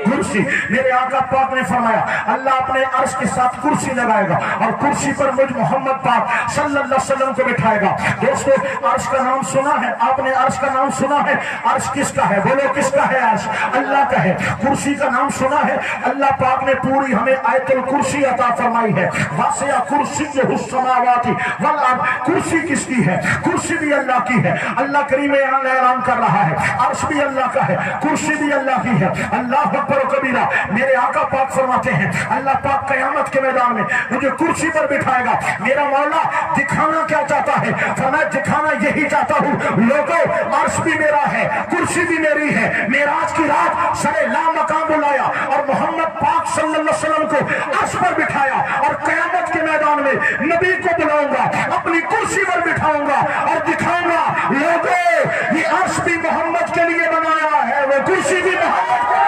कुर्सी। मेरे आका पाक ने फरमाया अल्लाह अपने अर्श के साथ कुर्सी लगाएगा और कुर्सी पर मुझ मोहम्मद पाक सल्लल्लाहु अलैहि वसल्लम को बिठाएगा। दोस्तों, अर्श का नाम सुना है आपने? अर्श का नाम सुना है? अर्श किसका है? बोलो किसका है? अर्श अल्लाह का है। कुर्सी का नाम सुना है? अल्लाह पाक ने पूरी हमें आयतुल कुर्सी अता फरमाई है। वासिया कुर्सियुहुस समावाति वल अर्द। कुर्सी किसकी है? कुर्सी भी अल्लाह की है। अल्लाह करीम ऐलान कर रहा है अर्श भी अल्लाह का है, कुर्सी भी अल्लाह की है। अल्लाह अकबर कबीरा। मेरे आका पाक फरमाते हैं अल्लाह पाक कयामत के मैदान में मुझे कुर्सी पर बिठाएगा। मेरा मौला दिखाना क्या चाहता है? फरमाया दिखाना यही चाहता हूँ लोगों, अर्श भी मेरा है, कुर्सी भी मेरी है। मेराज की रात सरे लामकाम बुलाया और मोहम्मद पाक सल्लल्लाहु अलैहि वसल्लम को अर्श पर बिठाया और कयामत के मैदान में नबी को बुलाऊंगा, अपनी कुर्सी पर बिठाऊंगा और दिखाऊंगा लोगों ये अर्श भी मोहम्मद के लिए बनाया है, वो कुर्सी भी मोहम्मद को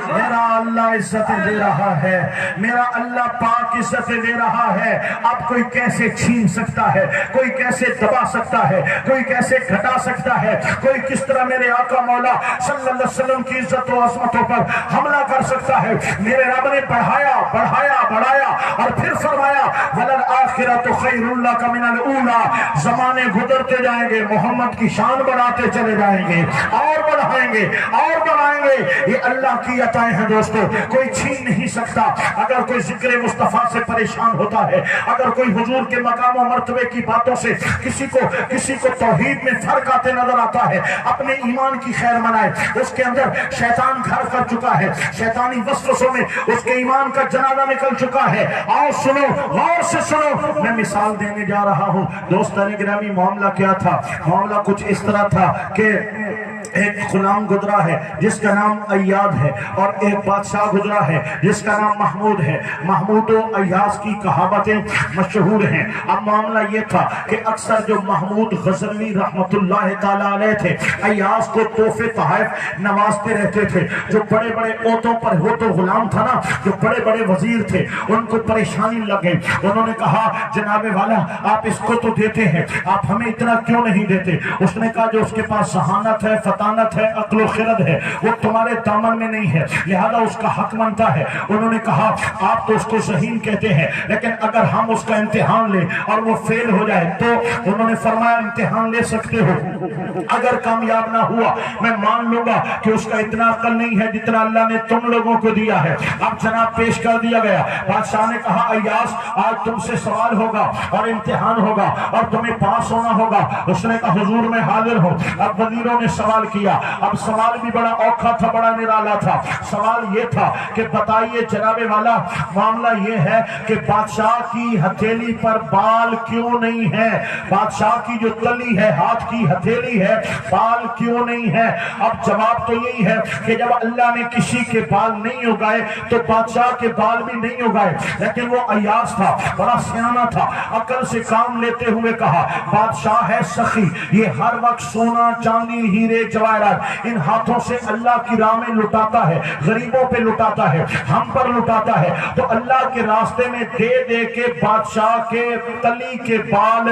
मेरा अल्लाह इज्जतें दे रहा है, मेरा अल्लाह पाक इज्जतें दे रहा है। अब कोई कैसे छीन सकता है, कोई कैसे दबा सकता है, कोई कैसे घटा सकता है, कोई किस तरह मेरे आका मौला सल्लल्लाहु अलैहि वसल्लम की इज्जत और अज़मतों पर हमला कर सकता है? मेरे रब ने बढ़ाया बढ़ाया बढ़ाया और फिर फरमाया वलल आखिरतु खैरुल लक मिनल ऊला। ज़माने गुजरते जाएंगे, मोहम्मद की शान बढ़ाते चले जाएंगे और बढ़ाएंगे और बढ़ाएंगे। ये अल्लाह की अताएं हैं दोस्तों, कोई छीन नहीं सकता। अगर कोई जिक्र मुस्तफा से परेशान होता है, अगर कोई हुजूर के मकाम और मर्तबे की बातों से किसी को तौहीद में फर्क आते नजर आता है, अपने ईमान की खैर मनाए, उसके अंदर शैतान घर कर चुका है, शैतानी वसवसों में उसके ईमान का जनाजा निकल चुका है। आओ सुनो, गौर से सुनो, मैं मिसाल देने जा रहा हूँ दोस्तों गिरामी। मामला क्या था? मामला कुछ इस तरह था कि एक गुलाम गुजरा है जिसका नाम अय्याद है और एक बादशाह गुजरा है जिसका नाम महमूद है। महमूद और अय्याज की कहावतें मशहूर हैं। अब मामला ये था कि अक्सर जो महमूद गजनवी रहमतुल्लाह ताला अलैह थे, अय्याज को तोहफे तोहफ नवाजते रहते थे। जो बड़े बड़े ओहदों पर हो तो गुलाम था ना, जो बड़े बड़े वजीर थे, उनको परेशानी लग गई। उन्होंने कहा जनाबे वाला आप इसको तो देते हैं, आप हमें इतना क्यों नहीं देते? उसने कहा जो उसके पास जहानत है, फतानत है, अक्ल खिरद है, वो तुम्हारे दामन में नहीं है, लिहाजा उसका हक बनता है। उन्होंने कहा आप तो उसको शहीन कहते हैं, लेकिन अगर हम उसका इम्तिहान ले और वो फेल हो जाए तो? उन्होंने फरमाया इम्तिहान ले सकते हो, अगर कामयाब ना हुआ मैं मान लूंगा कि उसका इतना अक्ल नहीं है जितना अल्लाह ने तुम लोगों को दिया है। अब जनाब पेश कर दिया गया। बादशाह ने कहा अय्यास आज तुमसे सवाल होगा और इम्तिहान होगा और तुम्हें पास होना होगा। उसने कहा हुजूर मैं हाजिर हूँ। अब वजीरों ने सवाल किया। अब सवाल भी बड़ा औखा था, बड़ा निराला था। सवाल ये था कि बताइए जनाबे वाला, मामला ये है कि बादशाह की हथेली पर बाल क्यों नहीं है? बादशाह की जो तली है, हाथ की हथेली है, बाल क्यों नहीं है? अब जवाब तो यही है कि जब अल्लाह ने किसी के बाल नहीं उगाए तो बादशाह के बाल भी नहीं उगाए। लेकिन वो अय्यास था, बड़ा सियाना था, अकल से काम लेते हुए कहा बादशाह है सखी, ये हर वक्त सोना चांदी हीरे जवाहरात इन हाथों से अल्लाह की राह में लुटाता है, गरीबों पे लुटाता है, हम पर लुटाता है। तो अल्लाह के रास्ते में दे दे के बादशाह के तली के बाल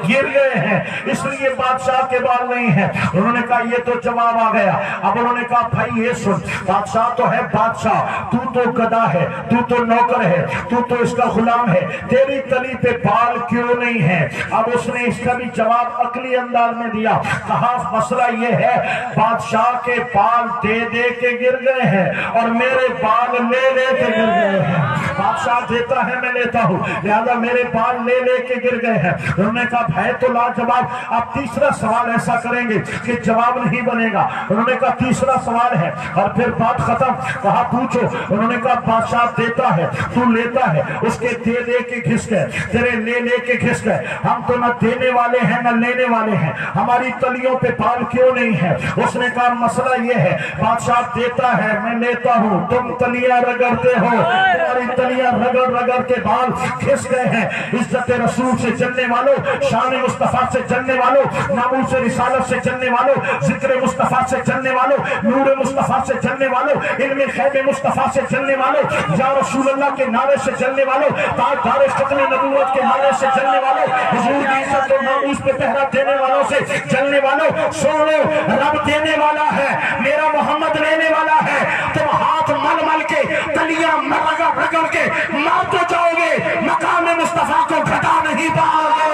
गिर गए हैं, इसलिए बादशाह के बाल नहीं है। उन्होंने कहा ये तो जवाब आ गया। अब उन्होंने कहा भाई ये सुन, बादशाह तो है बादशाह, तू तो गधा है, तू तो नौकर है, तू तो इसका गुलाम है, तेरी तली पे बाल क्यों नहीं है? अब उसने इसका भी जवाब अकली अंदाज में दिया। कहा मसला ये है बादशाह के बाल दे दे के गिर गए हैं और मेरे बाल ले ले के गिर गए हैं। बादशाह देता है मैं लेता हूँ, लिहाजा मेरे बाल ले ले के गिर गए हैं। उन्होंने कहा है तो लाजवाब। अब तीसरा सवाल ऐसा करेंगे कि जवाब नहीं बनेगा। उन्होंने कहा तीसरा सवाल है और फिर बात खत्म। कहा पूछो। उन्होंने कहा बादशाह देता है, तू लेता है, उसके दे दे के घिस गए, तेरे ले ले के घिस गए। हम तो न देने वाले हैं न लेने वाले हैं, हमारी तलियों पे बाल क्यों नहीं है? उसने कहा मसला ये है बादशाह देता है मैं लेता हूँ, तुम तलियां रगड़ते हो, तुम्हारी तलियां रगड़ रगड़ के बाल घिस गए हैं। इज्जत रसूल से चलने वालों शान मुस्तफा से जलने वालों, नामूस रिसालत से जलने वालों, जिक्र मुस्तफा से जलने वालों, नूर मुस्तफा से जलने वालों, इल्म खैब मुस्तफा से जलने वालों, या रसूल अल्लाह के नारे से जलने वालों, ताजदार खत्म नबूवत के नारे से जलने वालों, हुजूर की इज्जत और नामूस पे पहरा देने वालों से जलने वालों, सुनो रब देने वाला है, मेरा मोहम्मद लेने वाला है। तुम हाथ मल मल के तलियां रगड़ रगड़ के मार तो जाओगे, मकाम मुस्तफा को घटा नहीं पाओगे।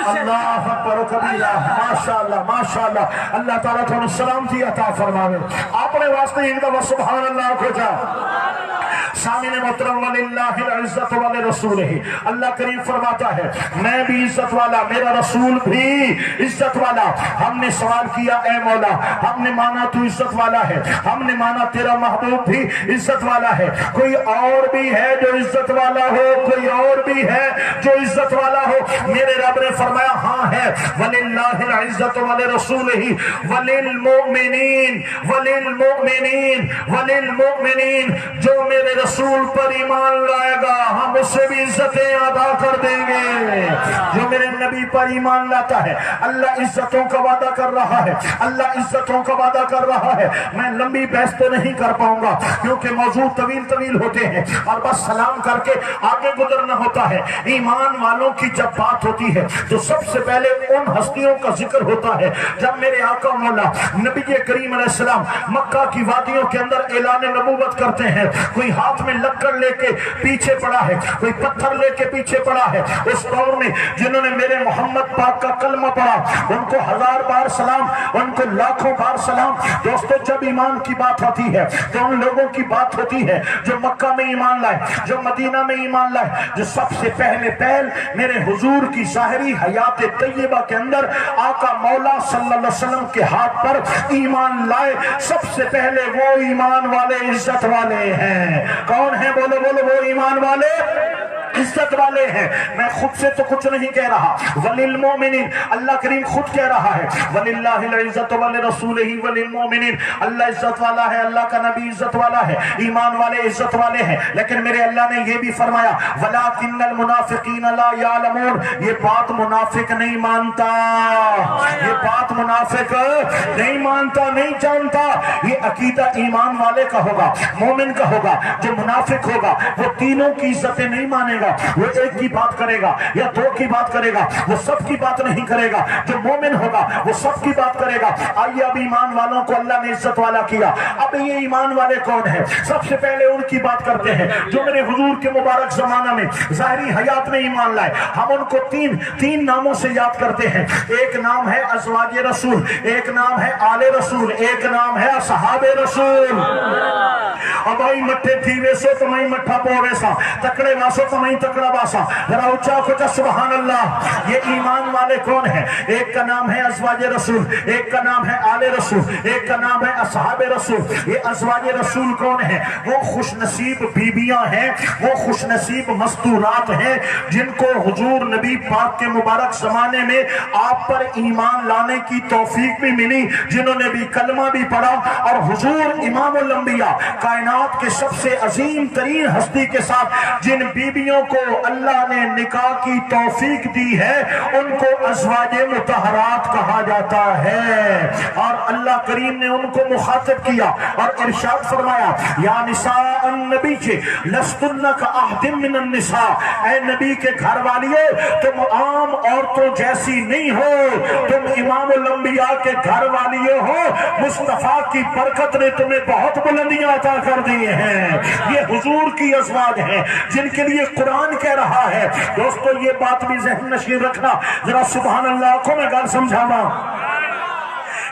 अल्लाह अकबर कबीरा, माशाअल्लाह माशाअल्लाह। अल्लाह ताला तुहानू सलामती अता फरमावे। अपने वास्ते एक दफा सुभान अल्लाह को जा। सामने मोहतरम वलिल्लाहिल इज्जत वाले रसूल ही, अल्लाह करीम फरमाता है मैं भी इज्जत वाला, मेरा रसूल भी इज्जत वाला। हमने सवाल किया ए मौला, हमने माना तू इज्जत वाला है, हमने माना तेरा महबूब भी इज्जत वाला है, कोई और भी है जो इज्जत वाला हो, कोई और भी है जो इज्जत वाला हो? मेरे रब ने फरमाया हाँ है। वलिल्लाहिल इज्जत वाले रसूल ही वलिल मोमिनीन, वलिल मोमिनीन, वलिल मोमिनीन। जो मेरे रसूल पर ईमान लाएगा हम उससे भी इज्जतें अदा कर देंगे। जो मेरे नबी पर ईमान लाता है, अल्लाह इज्जतों का वादा कर रहा है, अल्लाह इज्जतों का वादा कर रहा है। मैं लंबी बहस तो नहीं कर पाऊंगा क्योंकि मौजूद तवील तवील होते हैं और बस सलाम करके आगे गुजरना होता है। ईमान वालों की जब बात होती है तो सबसे पहले उन हस्तियों का जिक्र होता है जब मेरे आका मौला नबी करीम अलैहिस्सलाम मक्का की वादियों के अंदर ऐलान नबूवत करते हैं। कोई हाथ में लक्कड़ लेके पीछे पड़ा है, कोई पत्थर लेके पीछे पड़ा है। उस दौर में जिन्होंने मेरे मोहम्मद पाक का कलमा पढ़ा उनको 1000 बार सलाम, उनको लाखों बार सलाम। दोस्तों जब ईमान की बात होती है तो उन लोगों की बात होती है जो मक्का में ईमान लाए, जो मदीना में ईमान लाए, जो सबसे पहले पहल मेरे हुजूर की ज़ाहिरी हयात तैयबा के अंदर आका मौला सल्लल्लाहु अलैहि वसल्लम के हाथ पर ईमान लाए। सबसे पहले वो ईमान वाले इज्जत वाले हैं। कौन है? बोलो बोलो, वो ईमान वाले इज्जत वाले हैं। मैं खुद से तो कुछ नहीं कह रहा, वलिल मोमिनीन अल्लाह करीम खुद कह रहा है। वलिल्लाहिल इज्जत वाले रसूल ही वलिल मोमिनीन, अल्लाह इज्जत वाला है, अल्लाह का नबी इज्जत वाला है, ईमान वाले इज्जत वाले हैं। लेकिन मेरे अल्लाह ने ये भी फरमाया वलाकिन्नल मुनाफिकीन ला यालमून, ये बात मुनाफिक नहीं मानता, ये बात मुनाफिक नहीं मानता, नहीं जानता। ये अकीदा ईमान वाले का होगा, मोमिन का होगा। जो मुनाफिक होगा वो तीनों की इज्जतें नहीं मानेगा, वो एक की बात करेगा या दो की बात करेगा, वो सब की बात नहीं करेगा। जो मोमिन होगा वो सब की बात करेगा। आइए अब ईमान वालों को अल्लाह ने इज्जत वाला किया। अब ये ईमान वाले कौन है? सबसे पहले उनकी बात करते हैं जो मेरे हुजूर के मुबारक जमाना में ज़ाहिरी हयात में ईमान लाए। हम उनको तीन नामों से याद करते हैं। एक नाम है अज़वाज रसूल, एक नाम है आले रसूल, एक नाम है असहाबे रसूल। अब आई मट्ठे थी वैसे तो मैं मट्ठा पो वैसा, तकड़े वासो तो मैं तकड़ा वासा। जरा ऊंचा खोचा सुभान अल्लाह। ये ईमान वाले कौन है? एक का नाम है अज़वाज रसूल, एक का नाम है आले रसूल, एक का नाम है असहाबे रसूल। ये अज़वाज रसूल कौन है? वो खुशनसीब बीबियां हैं, वो खुशनसीब मस्तूरात हैं जिनको हुजूर नबी पाक के मुबारक जमाने में आप पर ईमान लाने की तौफीक भी मिली, जिन्होंने भी कलमा भी पढ़ा और हुजूर इमामुल अंबिया कायनात के सबसे अजीम तरीन हस्ती के साथ जिन बीबियों को अल्लाह ने निकाह की तौफीक दी है उनको अज़वाजे मुतहरात कहा जाता है। और अल्लाह करीम ने उनको मुखातिब किया और इरशाद फरमाया या निसा नबी लस्तुन्ना का अहदिम मिनन निसा, ऐ नबी के घर वालियों तुम आम औरतों जैसी नहीं हो, तुम इमामुल अंबिया के घर वालियों हो। मुस्तफा की बरकत ने तुम्हें बहुत बुलंदियां अता कर दी हैं। ये हुजूर की अज़वाज है जिनके लिए कुरान कह रहा है। दोस्तों ये बात भी ज़हन नशीन रखना, जरा सुभान अल्लाह को मैं गल समझावा।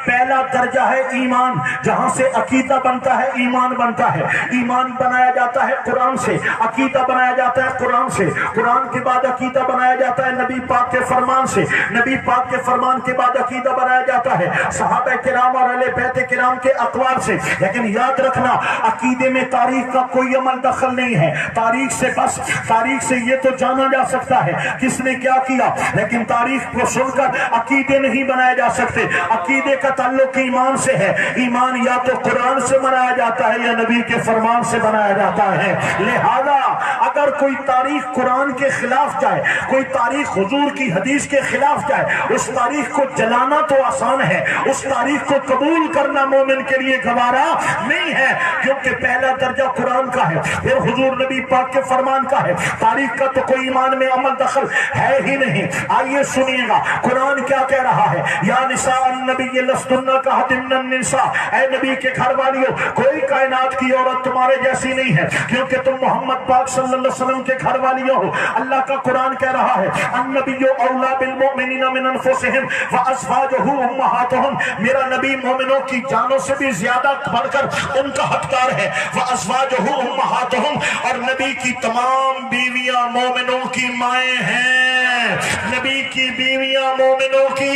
پہلا درجہ ہے ایمان، جہاں سے عقیدہ بنتا ہے، ایمان بنتا ہے۔ ایمان بنایا جاتا ہے قرآن سے، عقیدہ بنایا جاتا ہے قرآن سے، قرآن کے بعد عقیدہ بنایا جاتا ہے نبی پاک کے فرمان سے، نبی پاک کے فرمان کے بعد عقیدہ بنایا جاتا ہے صحابہ کرام اور اہل بیت کرام کے اقوال سے۔ لیکن یاد رکھنا، عقیدے میں تاریخ کا کوئی عمل دخل نہیں ہے۔ تاریخ سے بس، تاریخ سے یہ تو جانا جا سکتا ہے کس نے کیا کیا، لیکن تاریخ کو سن کر عقیدے نہیں بنائے جا سکتے۔ عقیدے کا تعلق ایمان سے ہے، ایمان یا تو قرآن سے بنایا جاتا ہے یا نبی کے فرمان سے بنایا جاتا ہے۔ لہذا اگر کوئی تاریخ قرآن کے خلاف جائے، کوئی تاریخ حضور کی حدیث کے خلاف جائے، اس تاریخ کو جلانا تو آسان ہے، اس تاریخ کو قبول کرنا مومن کے لیے گوارا نہیں ہے، کیونکہ پہلا درجہ قرآن کا ہے، پھر حضور نبی پاک کے فرمان کا ہے۔ تاریخ کا تو کوئی ایمان میں عمل دخل ہے ہی نہیں۔ آئیے سنیے گا قرآن کیا کہہ رہا ہے، یا نساء النبی لستن کاحد من النساء، اے نبی کے گھر والیوں، کوئی کائنات کی عورت تمہارے جیسی نہیں ہے، کیونکہ تم محمد پاک صلی اللہ علیہ وسلم کے گھر والیوں ہو۔ اللہ کا قرآن کہہ رہا ہے النبی اولی بالمؤمنین من انفسہم وازواجہ امہاتہم، میرا نبی مومنوں کی جانوں سے بھی زیادہ بڑھ کر ان کا حقدار ہے۔ وازواجہ امہاتہم، اور نبی کی تمام بیویاں مومنوں کی مائیں ہیں، نبی کی بیویاں مومنوں کی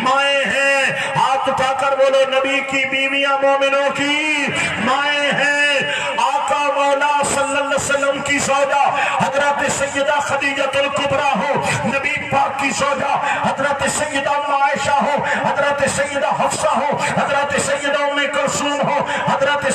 مائیں ہیں۔ ہاتھ اٹھا کر بولو، نبی کی بیویاں مومنوں کی مائیں ہیں۔ آقا مولا صلی اللہ علیہ وسلم کی زوجہ حضرت سیدہ خدیجہ الکبریٰ ہو، نبی پاک کی زوجہ حضرت سیدہ ام عائشہ ہو، حضرت سیدہ حفصہ ہو، حضرت سیدہ ام کلثوم ہو، حضرت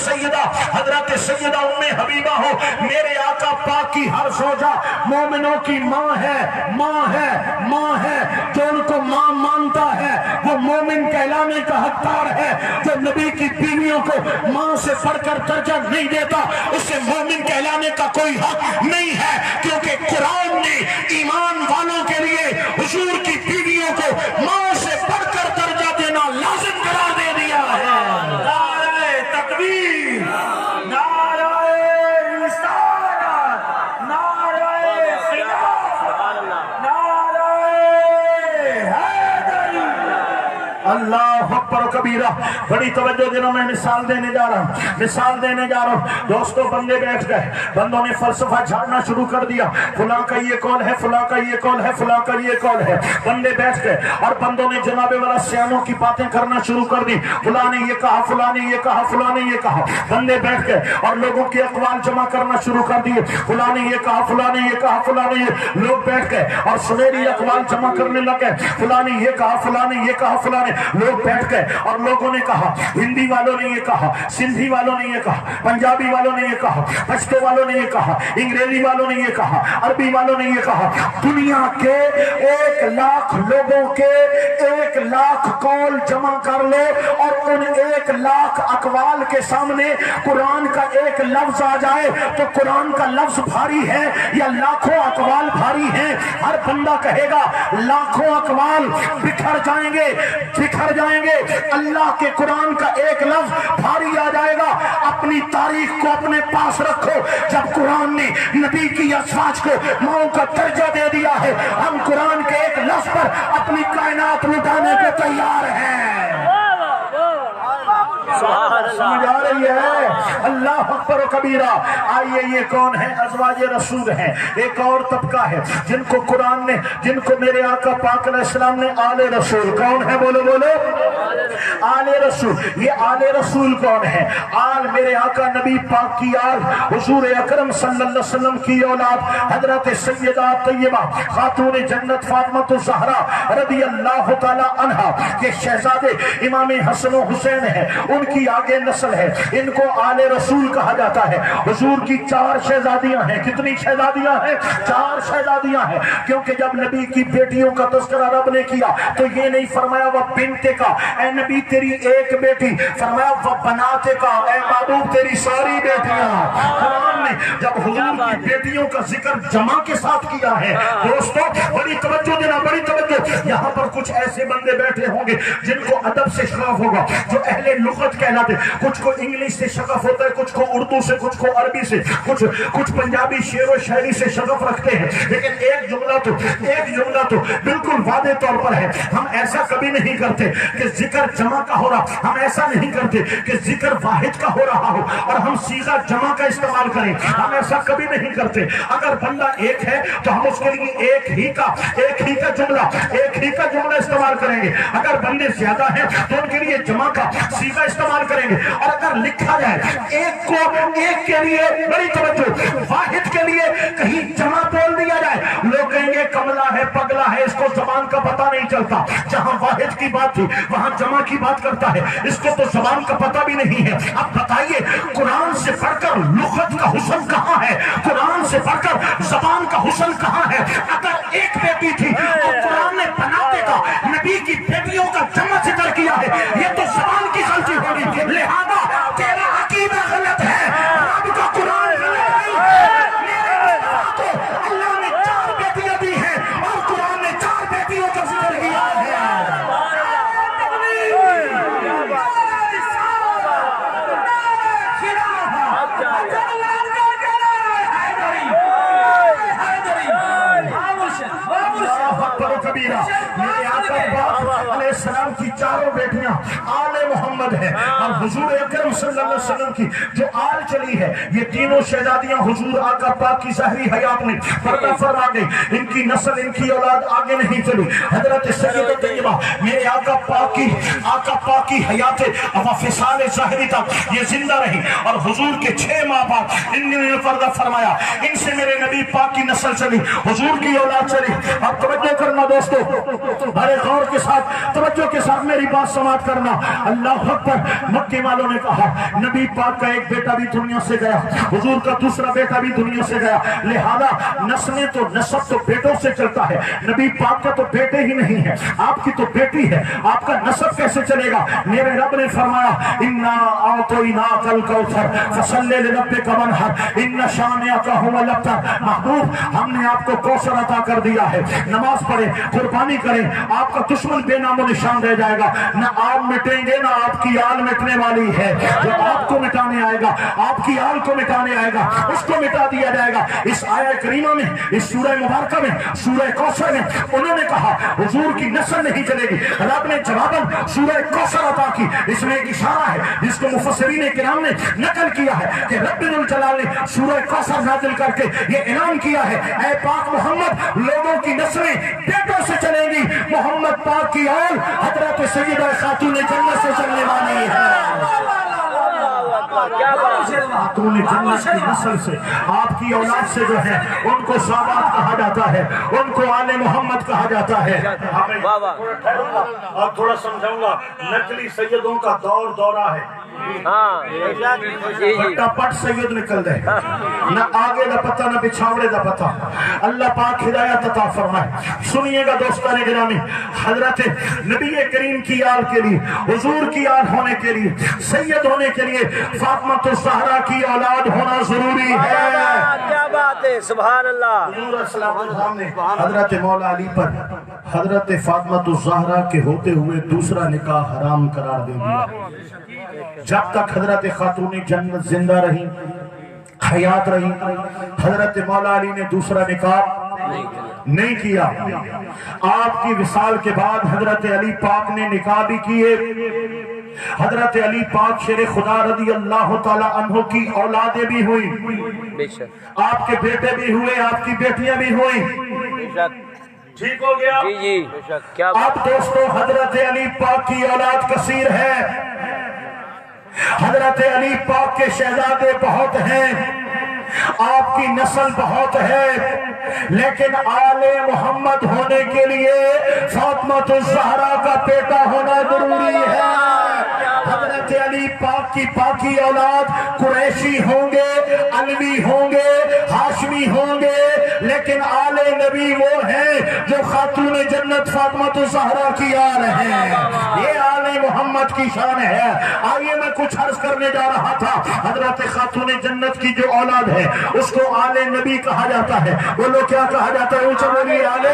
سیدہ ام حبیبہ ہو، میرے آقا پاک کی ہر زوجہ مومنوں کی ماں ہے، ماں ہے، ماں ہے۔ جو ان کو ماں مانتا ہے وہ مومن کہلانے کا حقدار ہے، جو نبی کی بیویوں کو ماں سے بڑھ کر درجہ نہیں دیتا اسے مومن کہلانے کا کوئی حق نہیں ہے، کیونکہ قرآن نے ایمان والوں کے لیے حضور کی بیویوں کو ماں سے بڑھ کر درجہ دینا لازم قرار دے دیا ہے۔ نعرہ تکبیر، نعرہ رسالت، نعرہ خلافت، نعرہ حیدری۔ اللہ اکبر کبیرہ۔ بڑی توجہ دینا، میں مثال دینے جا رہا ہوں۔ دوستو بندے بیٹھ گئے، بندوں نے فلسفہ جھاڑنا شروع کر دیا، فلاں کا یہ قول ہے، فلاں کا یہ قول ہے، فلاں کا یہ قول ہے۔ بندے بیٹھ گئے اور بندوں نے جناب والا سیانوں کی باتیں کرنا شروع کر دی، فلاں نے یہ کہا، فلاں نے یہ کہا، فلاں نے یہ کہا۔ بندے بیٹھ گئے اور لوگوں کے اقوال جمع کرنا شروع کر دیے، فلاں نے یہ کہا، فلاں نے یہ کہا، فلاں نے یہ۔ لوگ بیٹھ گئے اور سنہری اقوال جمع کرنے لگے، فلاں نے یہ کہا، فلاں نے یہ کہا، فلاں نے۔ لوگ بیٹھ گئے اور لوگوں نے کہا، ہندی والوں نے یہ کہا، سندھی والوں نے یہ کہا، پنجابی والوں نے یہ کہا، پشتو والوں نے یہ کہا، انگریزی والوں نے یہ کہا، عربی والوں نے یہ کہا۔ دنیا کے 1,00,000 لوگوں کے 1,00,000 قول جمع کر لو اور ان 1,00,000 اقوال کے سامنے قرآن کا ایک لفظ آ جائے تو قرآن کا لفظ بھاری ہے یا لاکھوں اقوال بھاری ہیں؟ ہر بندہ کہے گا لاکھوں اقوال بکھر جائیں گے، بکھر جائیں گے، اللہ کے قرآن کا ایک لفظ بھاری آ جائے گا۔ اپنی تاریخ کو اپنے پاس رکھو، جب قرآن نے نبی کی ازواج کو ماؤں کا درجہ دے دیا ہے، ہم قرآن کے ایک لفظ پر اپنی کائنات لٹانے کو تیار ہیں۔ سمجھ آ رہی ہے؟ اللہ اکبر و کبیرہ۔ آئیے یہ کون ہے؟ ازواج رسول ہیں۔ ایک اور طبقہ ہے جن کو قرآن نے، جن کو میرے آقا پاک علیہ السلام نے آل رسول، کون ہے؟ بولو بولو، آل رسول۔ یہ آل رسول کون ہے؟ آل میرے آقا نبی پاک کی آل، حضور اکرم صلی اللہ علیہ وسلم کی اولاد حضرت سیدہ طیبہ خاتون جنت فاطمہ الزہرا رضی اللہ تعالی عنہا کے شہزادے امام حسن و حسین ہیں، ان کی آگے نسل ہے، ان کو آل رسول کہا جاتا ہے۔ حضور کی 4 شہزادیاں ہیں۔ کتنی شہزادیاں ہیں؟ 4 شہزادیاں ہیں، کیونکہ جب نبی کی بیٹیوں کا تذکرہ رب نے کیا تو یہ نہیں فرمایا وہ بنت کا، اے نبی تیری ایک بیٹی، فرمایا وہ بنات کا، اے محبوب تیری ساری بیٹیاں۔ قرآن نے جب حضور کی بیٹیوں کا ذکر جمع کے ساتھ کیا ہے، دوستو بڑی توجہ دینا، بڑی توجہ۔ یہاں پر کچھ ایسے بندے بیٹھے ہوں گے جن کو ادب سے شغف ہوگا، جو اہل لغت کہلاتے، کچھ کو انگلش سے شغف ہوتا ہے، کچھ کو اردو سے، کچھ کو عربی سے، کچھ پنجابی شعر و شاعری سے شغف رکھتے ہیں، لیکن ایک جملہ تو بالکل واضح طور پر ہے، ہم ایسا کبھی نہیں کرتے کہ ذکر जमा का हो रहा, हम ऐसा नहीं करते कि जिक्र वाहिद का हो रहा हो और हम सीगा जमा का इस्तेमाल करें, हम ऐसा कभी नहीं करते। अगर बंदा एक है तो हम उसके लिए एक ही का जुमला इस्तेमाल करेंगे। अगर बंदे ज्यादा हैं तो उनके लिए जमा का सीगा इस्तेमाल करेंगे। और अगर लिखा जाए एक के लिए, बड़ी तवज्जो, वाहिद के लिए कहीं जमा बोल दिया जाए, लोग कहेंगे कमला है, पगला है, इसको जबान का पता नहीं चलता। जहां वाहिद की बात थी वहां जमा की बात करता है, इसको तो जबान का पता भी नहीं है। अब बताइए कुरान से बढ़कर लुगत का हुस्न कहां है, कुरान से बढ़कर जबान का हुस्न कहां है। अगर एक बेटी थी तो कुरान ने बनाते का नबी की बेटियों का जमा जिक्र किया है, ये तो जबान की गलती होगी। लिहाजा तेरा अकीदा गलत है, रब का कुरान गलत नहीं है। अल्लाह ने 4 बेटियां दी हैं और कुरान ने 4 बेटियों का जिक्र किया है। मेरे आका पाक अलैहिस्सलाम की 4 बेटियां आले मोहम्मद है और हुजूर अकरम सल्लल्लाहु अलैहि वसल्लम की जो आल चली है, ये तीनों शहजादियां हुजूर आका पाक की ज़ाहिरी हयात में पर्दा फरमा गई। इनकी नस्ल, इनकी औलाद आगे नहीं चली। हजरत सैयदा तैयबा मेरे आका पाक की हयात फिसाल ज़ाहिरी तक ये जिंदा रही और हुजूर के 6 माह बाद इन्होंने पर्दा फरमाया। इनसे मेरे नबी पाक की नस्ल चली, हुजूर की औलाद चली। अब तवज्जो करना दोस्तों, बड़े गौर के साथ, तवज्जो के साथ मेरी बात समाप्त करना। अल्लाह अकबर। मक्के वालों ने कहा नबी पाक का एक बेटा भी दुनिया से गया, हुजूर का दूसरा बेटा भी दुनिया से गया, लिहाजा नस्लें तो नसब तो बेटों से चलता है। नबी पाक का तो बेटे ही नहीं है, आपकी तो बेटी है, आपका नसब कैसे चलेगा। मेरे रब ने फरमाया इन्ना आतोइना कल कौसर फसल्ले लिरब्बिका वनहर इन्ना शानिअका हुवल अब्तर। महबूब हमने आपको कौसर अता कर दिया है, नमाज पढ़े, कुर्बानी करें, आपका दुश्मन बेनामो निशान रह जाएगा। न आप मिटेंगे ना आपकी आल मिटने वाली है। जो आपको मिटाने आएगा, आपकी आल को मिटाने आएगा, उसको मिटा दिया जाएगा। इस आयत करीमा में, इस सूरह मुबारक में, सूरह कौसर में उन्होंने कहा हुजूर की नस्ल नहीं चलेगी। रब ने जवाबन सूरह कौसर अता की। इसमें एक इशारा है जिसको मुफस्सिरीन किराम ने नकल किया है कि रब्बुल जलाल ने सूरह कौसर नाज़िल करके ये ऐलान किया है, ऐ पाक मोहम्मद लोगों की नस्लें बेटों से चलेंगी, मोहम्मद पाक की आल हजरत सैयदा खातून जन्नत से चलने वाली है। खातून जन्नत की नस्ल से, आपकी औलाद से जो है उनको साबात कहा जाता है, उनको आले मोहम्मद कहा जाता है। और थोड़ा समझाऊंगा, नकली सैयदों का दौरा है। फटाफट सैयद निकल दे, न आगे दा पता न पिछावड़े दा पता। अल्लाह पाक हिदायत अता फरमाए। सुनिएगा दोस्तों गिरामी, हजरत नबी करीम की आल के लिए, हुजूर की आल होने के लिए, सैयद होने के लिए फातिमा तो ज़हरा की औलाद होना जरूरी है। क्या बात है, सुभान अल्लाह। हजरत मौला अली पर हजरत फातिमा तो ज़हरा के होते हुए दूसरा निकाह हराम करार दे दिया। जब तक हजरत खातून जन्नत जिंदा रही, हयात रही, हजरत मौला अली ने दूसरा निकाह नहीं किया। आपकी विसाल के बाद हजरत अली पाक ने निकाह भी किए। हजरत अली पाक शेर खुदा रदी अल्लाह ताला अन्हु की औलादे भी हुई, आपके बेटे भी हुए, आपकी बेटियां भी हुई। ठीक हो गया जी जी, क्या अब दोस्तों हजरत अली पाक की औलाद कसीर है, हजरत अली पाक के शहजादे बहुत हैं, आपकी नस्ल बहुत है, लेकिन आले मोहम्मद होने के लिए फातिमा तो ज़हरा का बेटा होना जरूरी है। हजरत अली पाक की पाकी औलाद कुरैशी होंगे, अलवी होंगे, हाशमी होंगे, लेकिन आले नबी वो हैं जो खातून जन्नत फातिमा तो ज़हरा की आल हैं। ये आले मोहम्मद की शान है। आइए मैं कुछ अर्ज करने जा रहा था। हजरत खातून जन्नत की जो औलाद है उसको आले नबी कहा जाता है। बोलो क्या कहा जाता है? ऊंचा बोलिए, आले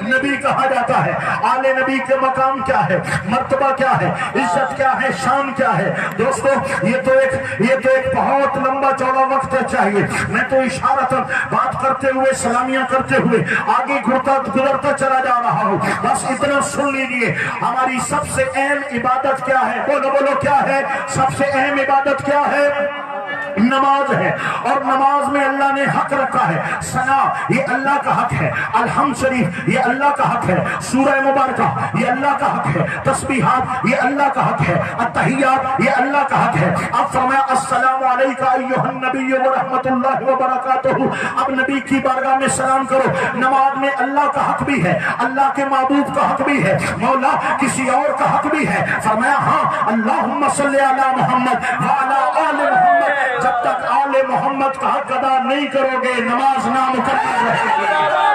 नबी कहा जाता है। आले नबी के मकाम क्या है, मर्तबा क्या है, इज्जत क्या है, शान क्या है। दोस्तों ये तो एक बहुत लंबा चौड़ा वक्त चाहिए। मैं तो इशारतन बात करते हुए, सलामियां करते हुए आगे गुजरता चला जा रहा हूँ। बस इतना सुन लीजिए, हमारी सब سب سے اہم عبادت کیا ہے؟ بولو بولو کیا ہے؟ سب سے اہم عبادت کیا ہے؟ نماز ہے. اور نماز میں اللہ نے حق رکھا ہے. ثنا یہ اللہ کا حق ہے. الحمد شریف یہ اللہ کا حق ہے. سورہ مبارکہ یہ اللہ کا حق ہے. تسبیحات یہ اللہ کا حق ہے. التحیات یہ اللہ کا حق ہے. اب فرمایا السلام علیکہ ایھا النبی ورحمۃ اللہ وبرکاتہ. اب نبی کی بارگاہ میں سلام کرو. نماز میں اللہ کا حق بھی ہے, اللہ کے معبود کا حق بھی ہے, مولا کسی اور کا حق بھی ہے. فرمایا ہاں اللہم صلی علی محمد وعلی آل محمد. جب تک آل محمد کا حق ادا نہیں کرو گے نماز نامکمل رہے گی.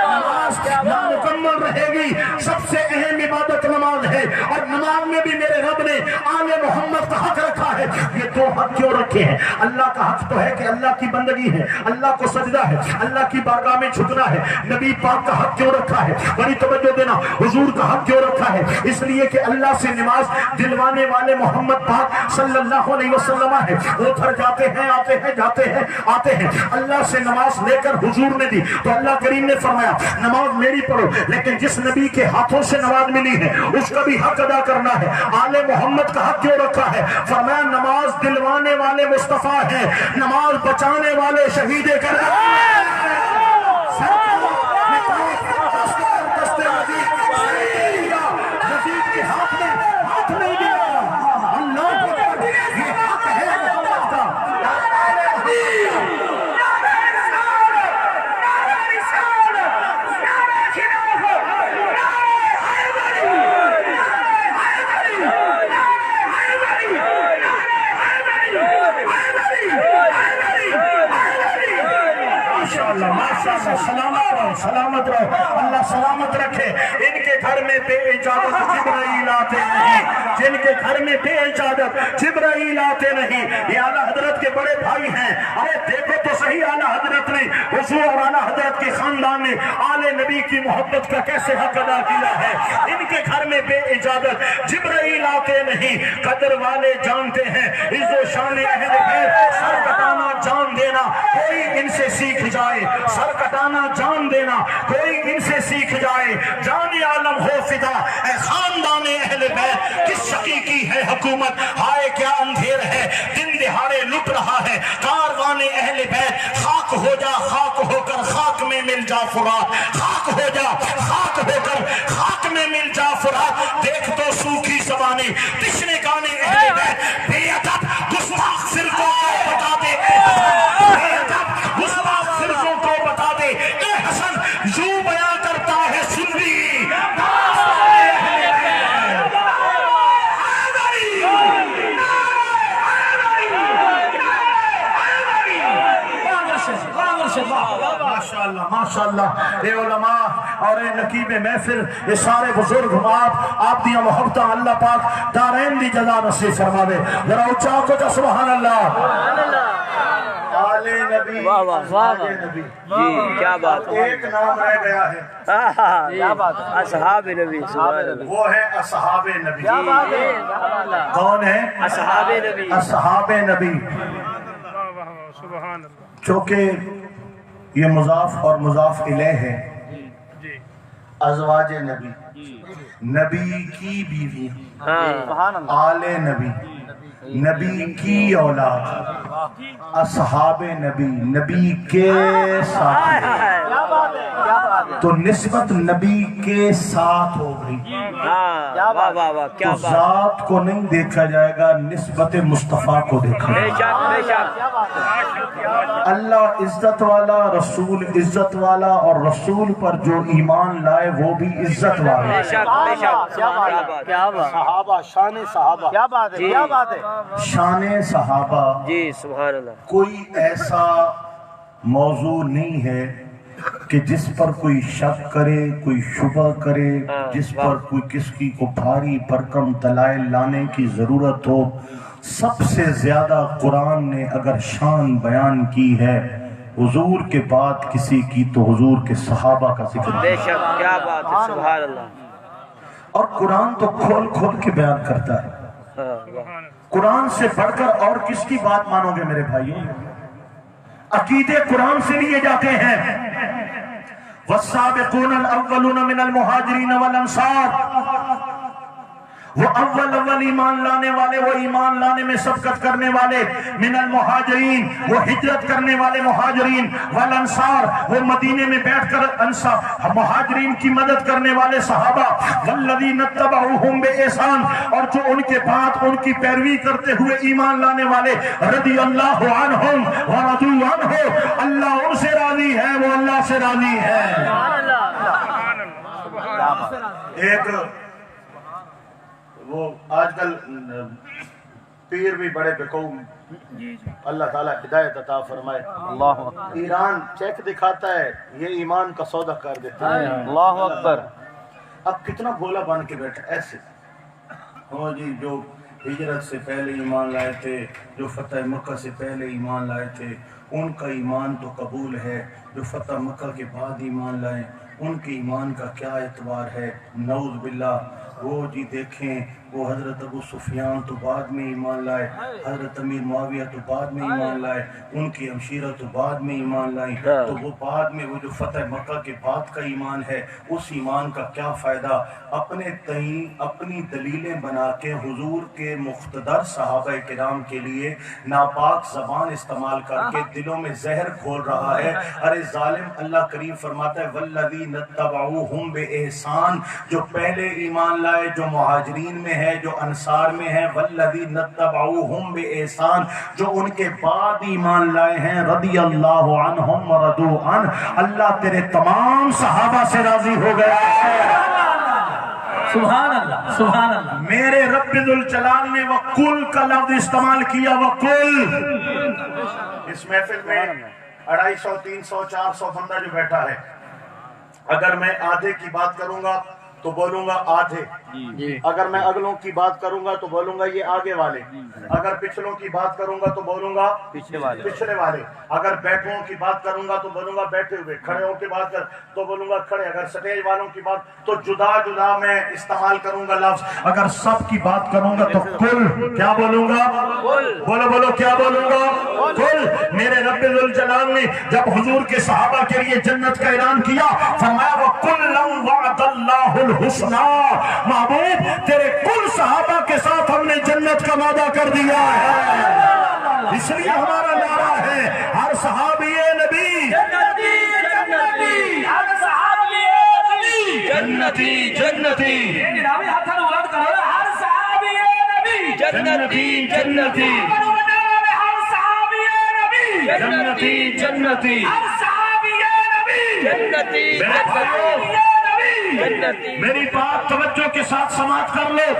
نماز نامکمل رہے گی. سب سے اہم عبادت نماز ہے. اور نماز میں بھی میرے رب نے آل محمد کا حق رکھا ہے. یہ دو حق کیوں رکھے ہیں؟ اللہ کا حق تو ہے کہ اللہ کی بندگی ہے, اللہ کو سجدہ ہے, اللہ کی بارگاہ میں جھکنا ہے. نبی پاک کا حق کیوں رکھا ہے؟ بڑی توجہ دینا. حضور کا حق کیوں رکھا ہے؟ اس لیے کہ اللہ سے نماز دلوانے والے محمد پاک صلی اللہ علیہ وسلم ہے. وہ گھر جاتے ہیں, آتے ہیں, جاتے ہیں, آتے ہیں. اللہ سے نماز لے کر حضور نے دی تو اللہ کریم نے فرمایا نماز میری پڑھو, لیکن جس نبی کے ہاتھوں سے نماز ملی ہے اس کا بھی حق ادا کرنا ہے. آل محمد کا حق کیوں رکھا ہے؟ فرمایا نماز دلوانے والے مصطفیٰ ہیں, نماز بچانے والے شہید کربلا. سلامت رہو, سلامت رہو, اللہ سلامت رکھے. ان کے گھر میں بے اجازت جبرائیل آتے نہیں, جن کے گھر میں بے اجازت جبرائیل آتے نہیں. یہ اعلیٰ حضرت کے بڑے بھائی ہیں. ارے دیکھو تو صحیح اعلیٰ حضرت نے, حضور اور اعلیٰ حضرت کے خاندان نے آل نبی کی محبت کا کیسے حق ادا کیا ہے. ان کے گھر میں بے اجازت جبرائیل آتے نہیں. قدر والے جانتے ہیں عز و شان اہل بیت. سر کٹانا جان دینا کوئی ان سے سیکھ جائے, سر کٹانا جان دینا کوئی ان سے سیکھ جائے. جان عالم ہو فدا اے خاندان اہل بیت. کس شقی کی ہے حکومت, ہائے کیا اندھیر ہے, دن دہاڑے لٹ رہا ہے کاروان اہل بیت. خاک ہو جا, خاک ہو کر خاک میں مل جا فرات, خاک ہو جا, خاک ہو کر خاک میں مل جا فرات. دیکھ تو سوکھی زبانیں تشنے گانے اہل بیت. بے ادب گستاخ فرقوں کو بتا دے, بے ادب گستاخ فرقوں کو بتا دے اے حسن یوں بیان کرتا ہے سنی. ماشاءاللہ ماشاءاللہ. اے علماء اور اے نقیب محفل, یہ سارے بزرگ آپ دیا محبتہ اللہ پاک دارین دی جزا نصیب فرماوے. ذرا اچھا کو جا سبحان اللہ. آل نبی, آل نبی, جی کیا بات ہے. ایک نام رہ گیا ہے, کیا بات ہے, اصحاب نبی. وہ ہے اصحاب نبی. کون ہے؟ اصحاب نبی. اصحاب نبی. چونکہ یہ مضاف اور مضاف الیہ ہے. ازواج نبی, نبی کی بیوی, آل نبی, نبی کی اولاد, اصحاب نبی, نبی کے ساتھ. تو نسبت نبی کے ساتھ ہو گئی. تو ذات کو نہیں دیکھا جائے گا, نسبت مصطفیٰ کو دیکھا جائے گا. اللہ عزت والا, رسول عزت والا, اور رسول پر جو ایمان لائے وہ بھی عزت والا. صحابہ, شان صحابہ, کیا بات ہے, کیا بات ہے. شان صحابہ, جی سبحان اللہ. کوئی ایسا موضوع نہیں ہے کہ جس پر کوئی شک کرے, کوئی شبہ کرے, جس پر کوئی کسی کو بھاری بھرکم دلائل لانے کی ضرورت ہو. سب سے زیادہ قرآن نے اگر شان بیان کی ہے حضور کے بعد کسی کی تو حضور کے صحابہ کا ذکر. بے شک, کیا بات ہے, سبحان اللہ. اور قرآن تو کھول کھول کے بیان کرتا ہے. قرآن سے بڑھ کر اور کس کی بات مانو گے میرے بھائیوں؟ عقیدے قرآن سے لیے جاتے ہیں. والسابقون الاولون من المہاجرین والانصار وہ اول ایمان لانے والے، وہ ایمان لانے میں سبقت کرنے والے، من المہاجرین وہ ہجرت کرنے والے مہاجرین، والانصار وہ مدینے میں بیٹھ کر انصار مہاجرین کی مدد کرنے والے صحابہ، والذین اتبعوہم بإحسان اور جو ان کے بعد ان کی پیروی کرتے ہوئے ایمان لانے والے، رضی اللہ عنہم ورضوا عنہ اللہ ان سے راضی ہے، وہ اللہ سے راضی ہے۔ ایک وہ آج کل پیر بھی بڑے بقوم، اللہ تعالیٰ ہدایت عطا فرمائے، ایران چیک دکھاتا ہے یہ ایمان کا سودا کر دیتا ہے۔ اللہ اکبر۔ اب کتنا بھولا بن کے بیٹھا ایسے ہو جی، جو ہجرت سے پہلے ایمان لائے تھے، جو فتح مکہ سے پہلے ایمان لائے تھے، ان کا ایمان تو قبول ہے، جو فتح مکہ کے بعد ایمان لائے ان کے ایمان کا کیا اعتبار ہے؟ نعوذ باللہ۔ وہ جی دیکھیں، وہ حضرت ابو سفیان تو بعد میں ایمان لائے، حضرت امیر معاویہ تو بعد میں ایمان لائے، ان کی ہمشیرہ تو بعد میں ایمان لائیں، تو وہ بعد میں وہ جو فتح مکہ کے بعد کا ایمان ہے، اس ایمان کا کیا فائدہ؟ اپنے تئیں اپنی دلیلیں بنا کے حضور کے مقتدر صحابہ کرام کے لیے ناپاک زبان استعمال کر کے دلوں میں زہر گھول رہا ہے۔ ارے ظالم، اللہ کریم فرماتا ہے والذین اتبعوہم بإحسان، جو پہلے ایمان لائے، جو مہاجرین میں ہے، جو انصار میں ہے، والذین اتبعوہم بإحسان جو ان کے بعد ایمان لائے ہیں، رضی اللہ عنہم ورضوا عنہ اللہ تیرے تمام صحابہ سے راضی ہو گیا ہے۔ سبحان اللہ، سبحان اللہ۔ میرے رب ذوالجلال نے وَقُلْ کا لفظ استعمال کیا، وَقُلْ۔ اس محفل میں 250 300 400 بندہ جو بیٹھا ہے، اگر میں آدھے کی بات کروں گا تو بولوں گا آدھے، اگر میں اگلوں کی بات کروں گا تو بولوں گا یہ آگے والے، اگر پچھلوں کی بات کروں گا تو بولوں گا پچھلے والے، اگر بیٹھوں کی بات کروں گا تو بولوں گا بیٹھے ہوئے، کھڑے کی بات کر تو بولوں گا کھڑے، اگر سٹیج والوں کی بات تو جدا جدا میں استعمال کروں گا لفظ، اگر سب کی بات کروں گا تو کل کیا بولوں گا؟ بولو بولو کیا بولوں گا؟ کل۔ میرے رب ذوالجلال نے جب حضور کے صحابہ کے لیے جنت کا اعلان کیا، فرمایا وَكُلًّا وَعَدَ اللَّهُ الْحُسْنَى، محبوب تیرے کل صحابہ کے ساتھ ہم نے جنت کا وعدہ کر دیا ہے، اس لیے ہمارا نعرہ ہے ہر صحابی نبی جنتی جنتی، ہر صحابی نبی جنتی جنتی جنابی ہاتھ بلند کرو، ہر صحابی نبی جنتی جنتی ہر صحابی نبی جنتی جنتی ہر صحابی نبی جنتی جنتی میری بات توجہ کے ساتھ سماعت کر لو۔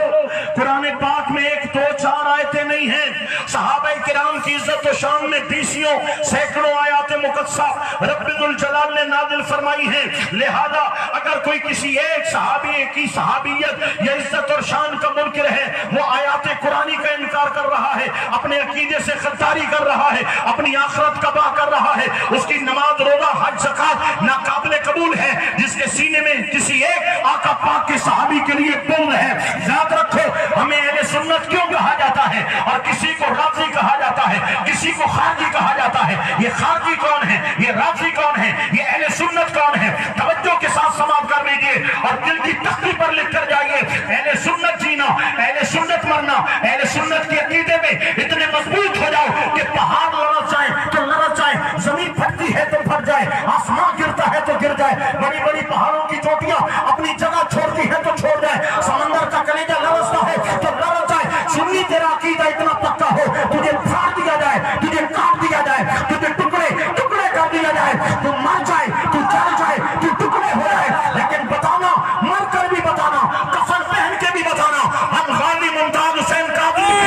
قرآن پاک میں 1 2 4 آیتیں نہیں ہیں، صحابہ کرام کی عزت و شان میں بیسیوں سینکڑوں آیات مقدسہ رب ذوالجلال نے نازل فرمائی ہیں، لہذا اگر کوئی کسی ایک صحابی کی صحابیت یا عزت اور شان کا منکر ہے، وہ آیات قرآنی کا انکار کر رہا ہے، اپنے عقیدے سے غداری کر رہا ہے، اپنی آخرت کا باہ کر رہا ہے، اس کی نماز روزہ حج زکات ناقابل قبول ہے۔ جس کے سینے میں کسی ایک آقا پاک کے صحابی کے لیے بغض ہے، یاد رکھو ہمیں اہل سنت کیوں کہا جاتا ہے، اور کسی کو رافضی کہا جاتا ہے، کسی کو خارجی کہا جاتا ہے۔ یہ خارجی کون ہے، یہ رافضی کون ہے، یہ اہل سنت کون ہے؟ توجہ کے ساتھ سماعت کر لیجئے اور دل کی تختی پر لکھ کر جائیے، اہل سنت جینا، اہل سنت مرنا، اہل سنت کے عقیدے میں اتنے مضبوط ہو جاؤ کہ پہاڑ لڑک جائے تو لڑک جائے، زمین پھٹتی ہے تو پھٹ جائے، آسمان گرتا ہے تو گر جائے، بڑی بڑی پہاڑوں کی چوٹیاں اپنی جگہ چھوڑتی ہے تو چھوڑ جائے، سمندر کا کلیجہ لرزتا ہے تو لرز جائے، سنی تیرا عقیدہ اتنا پکا ہو تجھے پھاڑ دیا جائے، تجھے کاٹ دیا جائے، تجھے ٹکڑے ٹکڑے کر دیا جائے، تو مر جائے، تو جل جائے، تو ٹکڑے ہو جائے، لیکن بتانا، مر کر بھی بتانا، کفن پہن کے بھی بتانا، ہم غازی ممتاز حسین قادری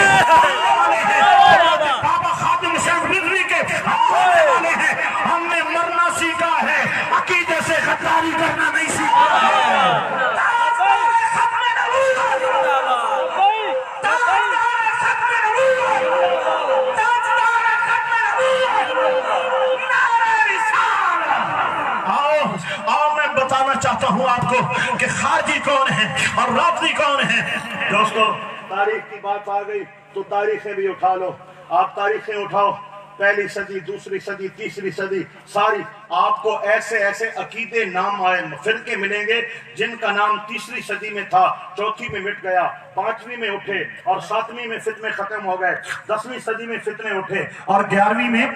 بابا خادم حسین رضوی کے ہونے والے ہیں، ہم نے مرنا سیکھا ہے، عقیدے سے غداری کرنا نہیں سیکھا ہے۔ چاہتا ہوں آپ کو کہ خارجی کون ہے اور رافضی کون ہے۔ دوستو تاریخ کی بات آ گئی تو تاریخیں بھی اٹھا لو، آپ تاریخیں اٹھاؤ، پہلی صدی، دوسری صدی، تیسری صدی، ساری آپ کو ایسے ایسے عقیدے نام آئے فرقے ملیں گے جن کا نام 3ری صدی میں تھا، 4تھی میں مٹ گیا، 5ویں میں اٹھے اور 7ویں میں فتنے ختم ہو گئے، 10ویں صدی میں فتنے اٹھے اور 11ویں میں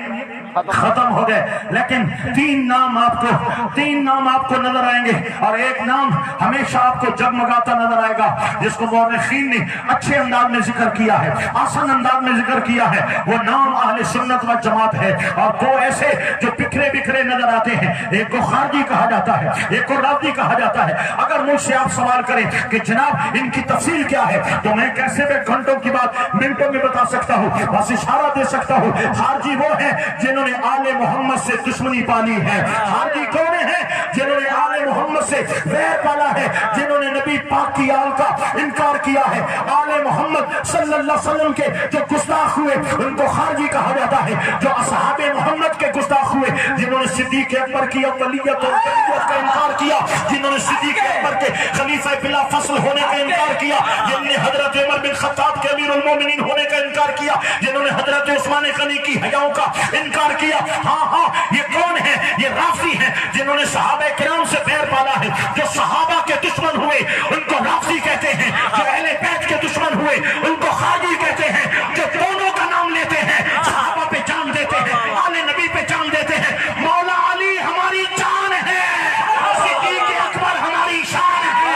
ختم ہو گئے۔ لیکن 3 نام آپ کو نظر آئیں گے، اور ایک نام ہمیشہ آپ کو جگمگاتا نظر آئے گا، جس کو مورخین نے اچھے انداز میں ذکر کیا ہے، آسان انداز میں ذکر کیا ہے۔ وہ نام اہل سنت و جماعت ہے، اور 2 ایسے جو بکھرے بکھرے نظر آتے ہیں، ایک کو خارجی کہا جاتا ہے، ایک کو رافضی کہا جاتا ہے۔ اگر مجھ سے آپ سوال کریں کہ جناب ان کی تفصیل کیا ہے، تو میں کیسے میں گھنٹوں کی بات منٹوں میں بتا سکتا ہوں، بس اشارہ دے سکتا ہوں۔ خارجی وہ ہیں جنہوں نے آل محمد سے دشمنی پالی ہے۔ خارجی کون ہیں؟ جنہوں نے آل محمد سے ویر پالا ہے، جنہوں نے نبی پاک کی آل کا انکار کیا ہے۔ آل محمد صلی اللہ علیہ وسلم کے جو گستاخ ہوئے ان کو خارجی کہا جاتا ہے۔ جو اصحاب محمد کے گستاخ ہوئے، جنہوں نے صدیق اکبر کی اولیت اور ولیت کا انکار کیا، جنہوں نے صدیق اکبر کے خلیفہ بلا فصل ہونے کا انکار کیا، جنہوں نے حضرت عمر بن خطاب کے امیر المومنین ہونے کا انکار کیا، جنہوں نے حضرت عثمان غنی کی حیاؤں کا انکار کیا۔ ہاں یہ کون ہے؟ یہ رافضی ہیں، جنہوں نے صحابہ کرام سے ویر پالا ہے۔ جو صحابہ کے دشمن ہوئے ان کو رافضی کہتے ہیں، جو اہل بیت کے دشمن ہوئے ان کو خارجی کہتے ہیں۔ جو دونوں کا نام لیتے ہیں، صحابہ پہ جان دیتے ہیں، آل نبی پہ جان دیتے ہیں۔ مولا علی ہماری جان ہے، صدیق اکبر ہماری شان ہے،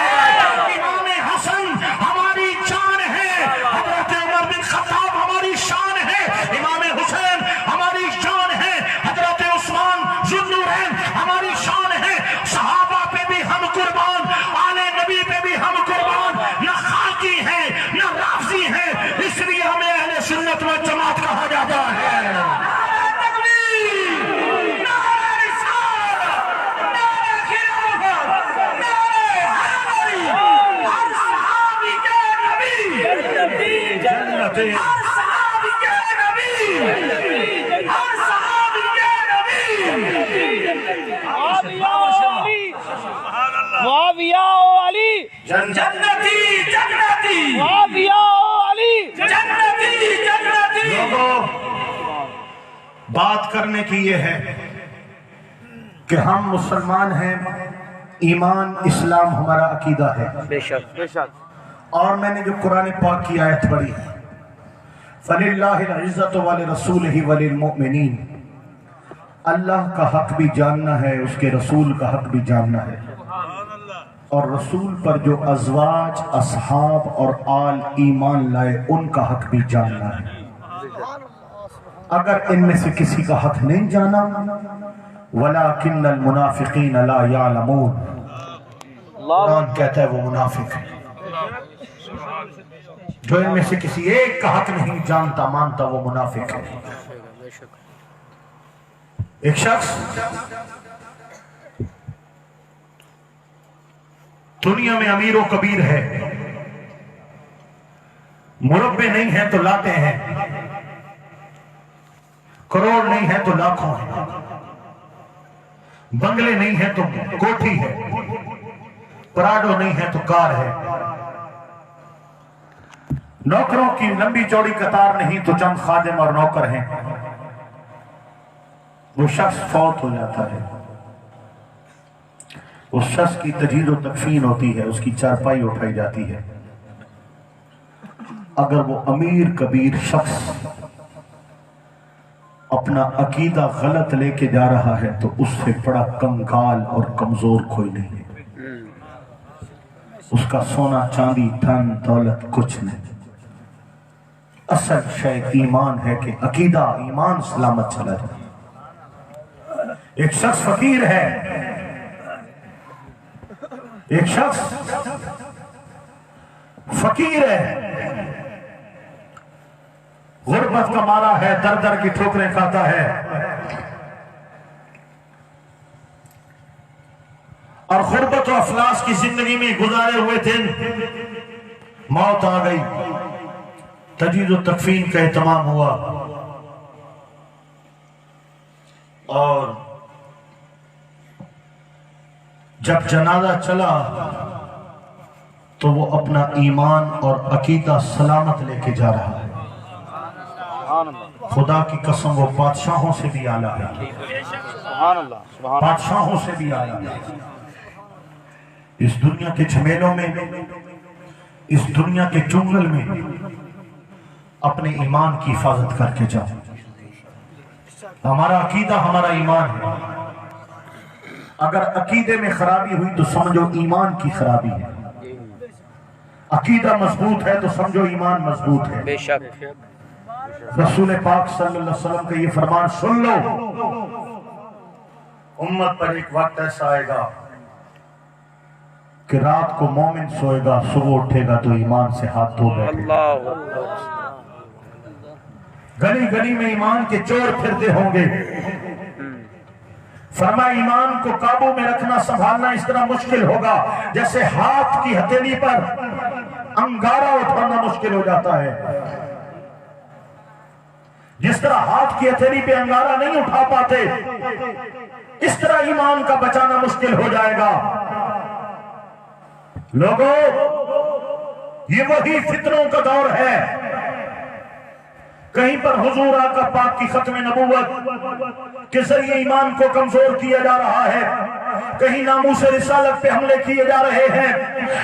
امام حسن ہماری جان ہے، حضرت عمر بن خطاب ہماری شان ہے، امام حسین ہماری شان ہے، حضرت عثمان ذو النورین ہماری شان ہے۔ صحابہ پہ بھی ہم قربان، آل نبی پہ بھی ہم قربان، نہ خارجی ہیں نہ رافضی ہیں، اس لیے ہمیں اہل سنت و جماعت کہا جاتا ہے۔ معاویہ علی جنتی جنتی، معاویہ علی جنتی جنتی۔ لوگوں، بات کرنے کی یہ ہے کہ ہم مسلمان ہیں، ایمان اسلام ہمارا عقیدہ ہے۔ بے شک بے شک۔ اور میں نے جو قرآن پاک کی آیت پڑھی ہے، فَلِلَّهِ الْعِزَّةُ وَلِرَسُولِهِ وَلِلْمُؤْمِنِينَ، اللہ کا حق بھی جاننا ہے، اس کے رسول کا حق بھی جاننا ہے، اور رسول پر جو ازواج، اصحاب اور آل ایمان لائے ان کا حق بھی جاننا ہے۔ اگر ان میں سے کسی کا حق نہیں جانا، وَلَكِنَّ الْمُنَافِقِينَ لَا يَعْلَمُونَ، قرآن کہتا ہے وہ منافق ہے۔ جو ان میں سے کسی ایک کا حق نہیں جانتا مانتا، وہ منافق ہے۔ ایک شخص دنیا میں امیر و کبیر ہے، مربے نہیں ہیں تو لاتے ہیں، کروڑ نہیں ہے تو لاکھوں ہیں، بنگلے نہیں ہے تو کوٹھی ہے، پراڈو نہیں ہے تو کار ہے، نوکروں کی لمبی چوڑی قطار نہیں تو چند خادم اور نوکر ہیں۔ وہ شخص فوت ہو جاتا ہے، اس شخص کی تجہیز و تکفین ہوتی ہے، اس کی چارپائی اٹھائی جاتی ہے۔ اگر وہ امیر کبیر شخص اپنا عقیدہ غلط لے کے جا رہا ہے تو اس سے بڑا کنگال اور کمزور کوئی نہیں ہے۔ اس کا سونا چاندی دھن دولت کچھ نہیں، اصل شے ایمان ہے کہ عقیدہ ایمان سلامت چلا جائے۔ ایک شخص فقیر ہے، ایک شخص فقیر ہے، غربت کا مارا ہے، در در کی ٹھوکریں کھاتا ہے، اور غربت و افلاس کی زندگی میں گزارے ہوئے دن موت آ گئی، تجہیز و تکفین کا اہتمام ہوا، اور جب جنازہ چلا تو وہ اپنا ایمان اور عقیدہ سلامت لے کے جا رہا ہے۔ خدا کی قسم وہ بادشاہوں سے بھی اعلیٰ ہے۔ बादशाहों से भी आया। इस दुनिया के झमेलों में, इस दुनिया के चुंगल में अपने ईमान की हिफाजत करके जाओ। हमारा अकीदा हमारा ईमान है। अगर अकीदे में खराबी हुई तो समझो ईमान की खराबी है। अकीदा मजबूत है तो समझो ईमान मजबूत है। बेशक रसूल पाक सल्लल्लाहु अलैहि वसल्लम का ये फरमान सुन लो, उम्मत पर एक वक्त ऐसा आएगा कि रात को मोमिन सोएगा, सुबह उठेगा तो ईमान से हाथ धो बैठेगा। अल्लाह गली गली में ईमान के चोर फिरते होंगे। फरमाया ईमान को काबू में रखना, संभालना इस तरह मुश्किल होगा जैसे हाथ की हथेली पर अंगारा उठाना मुश्किल हो जाता है। जिस तरह हाथ की हथेली पे अंगारा नहीं उठा पाते, इस तरह ईमान का बचाना मुश्किल हो जाएगा। लोगों, ये वही फितरों का दौर है। कहीं पर हुजूर आका पाक की खत्म नबूवत के जरिए ईमान को कमजोर किया जा रहा है, कहीं नामूस रिसालत पे हमले किए जा रहे हैं,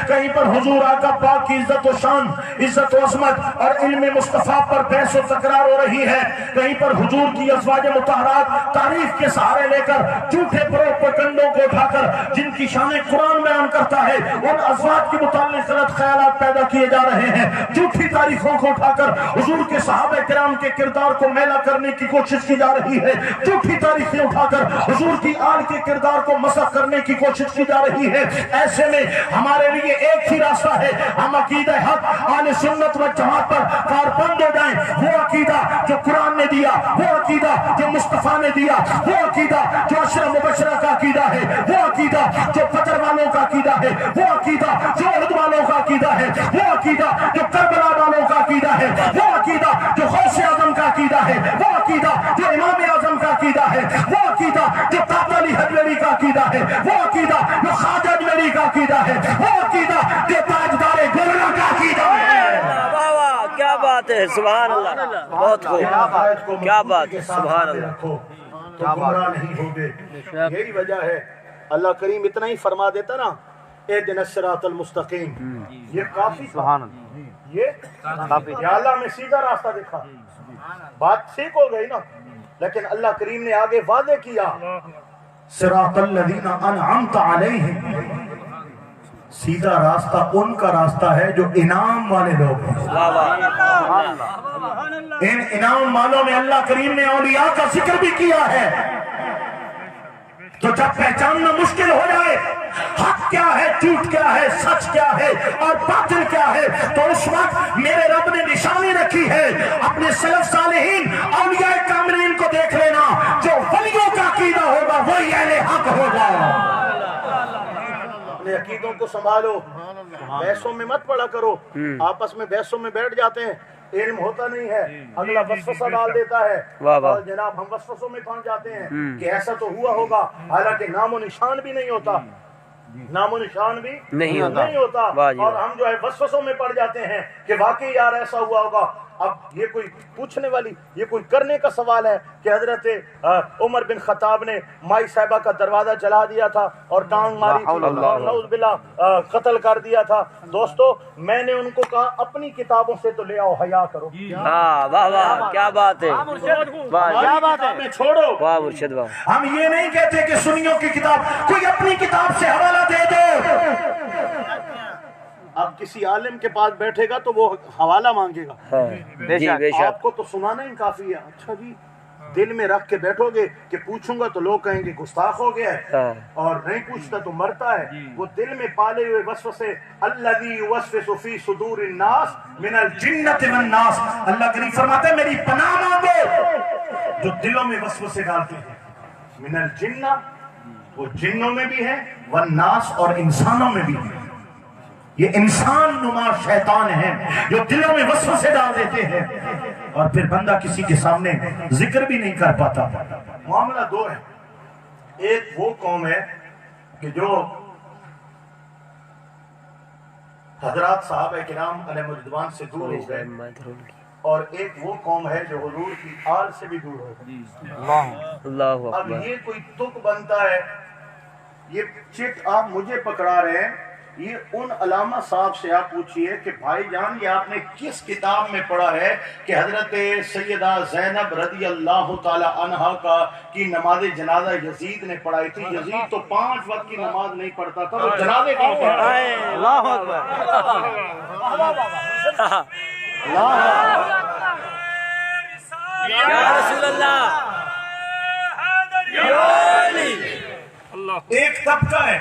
कहीं पर हुजूर आका पाक की इज्जत और शान, इज्जत और अजमत और इल्म मुस्तफा पर बहस और तकरार हो रही है, कहीं पर हुजूर की अज़वाज मुतहरात तारीफ के सहारे लेकर झूठे प्रोपेगेंडों को उठाकर जिनकी शान कुरान बयान करता है, उन अज़वाज के मुताल्लिक़ गलत ख्यालात पैदा किए जा रहे हैं। झूठी तारीखों को उठाकर हुजूर के सहाबा किराम के किरदार को मैला करने की कोशिश की जा रही है। झूठी तारीखें उठाकर हुजूर की आल के किरदार को मसख करने की कोशिश की जा रही है। ऐसे में हमारे लिए एक ही रास्ता है, हम अकीदा हक आले सुन्नत व जमात पर कारबंद हो जाएं। वो अकीदा जो कुरान ने दिया, वो अकीदा जो मुस्तफा ने दिया, वो अकीदा जो अशरा मुबशरा का अकीदा है, वो अकीदा जो फजर वालों का अकीदा है, वो अकीदा जो उहद वालों का अकीदा है, वो अकीदा जो करबला वालों का अकीदा है, वो अकीदा जो गौसे आजम का अकीदा है, वो अकीदा जो इमाम आजम का अकीदा है, वो अकीदा जो काबा अली हजवेरी का अकीदा है, वो अकीदा जो ख्वाजा अजमेरी का अकीदा है, वो अकीदा जो ताजदार गोलना का अकीदा है। वाह वाह, क्या बात है, सुभान अल्लाह, बहुत खूब, क्या बात है, सुभान अल्लाह। तो गुमराह नहीं होगे। यही वजह है अल्लाह करीम इतना ही फरमा देता ना, इहदिनस सिरातल मुस्तकीम, ये काफी, ये अल्लाह में सीधा रास्ता दिखा, बात ठीक हो गई ना। लेकिन अल्लाह करीम ने आगे वादे किया, सिरातल लज़ीना अनअमत अलैहिम, सीधा रास्ता उनका रास्ता है जो इनाम वाले लोग हैं। इन इनाम वालों में अल्लाह करीम ने औलिया का जिक्र भी किया है। तो जब पहचानना मुश्किल हो जाए हक क्या है, झूठ क्या है, सच क्या है और बातिल क्या है, तो उस वक्त मेरे रब ने निशानी रखी है, अपने सलफ सालेहीन औलिया कामिलीन को देख लेना, जो वलियों का अकीदा होगा वही अहले हक होगा। अपने अकीदों को संभालो, बहसों में मत पड़ा करो। आपस में बहसों में बैठ जाते हैं, इल्म होता नहीं है, अगला वसवसा डाल देता है और जनाब हम वसवसों में पहुंच जाते हैं कि ऐसा तो हुआ होगा, हालांकि नामो निशान भी नहीं होता, नामो निशान भी नहीं होता और हम जो है वसवसों में पड़ जाते हैं कि वाकई यार ऐसा हुआ होगा। अब ये कोई पूछने वाली, ये कोई करने का सवाल है कि हजरत उमर बिन खत्ताब ने माई साहिबा का दरवाजा जला दिया था और टांग मारी थी और नऊज़ कत्ल कर दिया था। दोस्तों, मैंने उनको कहा अपनी किताबों से तो ले आओ, हया करो। वाह वाह, क्या बात है, क्या बात है, छोड़ो। वाह मुर्शिद वाह। हम ये नहीं कहते कि सुन्नियों की किताब, कोई अपनी किताब से हवाला दे दो। अब किसी आलिम के पास बैठेगा तो वो हवाला मांगेगा, आपको तो सुनाना ही काफी है। अच्छा जी, दिल में रख के बैठोगे कि पूछूंगा तो लोग कहेंगे गुस्ताख हो गया है, और नहीं पूछता तो मरता है। वो दिल में पाले हुए वसवसे, अल्लज़ी युवस्विसु फी सुदूरिन नास मिनल जिन्नति वन नास, अल्लाह करीम फरमाते हैं मेरी पनाह मांगो जो दिलों में वसवसे डालते हैं। मिनल जिन्ना, वो जिन्नों में भी है, वन नास और इंसानों में भी है। ये इंसान नुमा शैतान है जो दिलों में वसवसे डाल देते हैं और फिर बंदा किसी के सामने जिक्र भी नहीं कर पाता। मामला दो है, एक वो कौम है कि जो हजरात साहब किराम अलैहिर्रिज़वान से दूर हो गए اور ایک وہ قوم ہے جو حضور کی آل سے بھی دور ہو. اللہ اب اکبر. یہ کوئی تک بنتا ہے، یہ چٹ آپ مجھے پکڑا رہے ہیں. یہ ان علامہ صاحب سے آپ پوچھئے کہ بھائی جان یہ آپ نے کس کتاب میں پڑھا ہے کہ حضرت سیدہ زینب رضی اللہ تعالی عنہا کی نماز جنازہ یزید نے پڑھائی تھی. یزید تو 5 وقت کی نماز نہیں پڑھتا تھا، وہ جنازے کیوں پڑھتا ہے؟ اللہ اکبر. یا رسول اللہ. ایک طبقہ ہے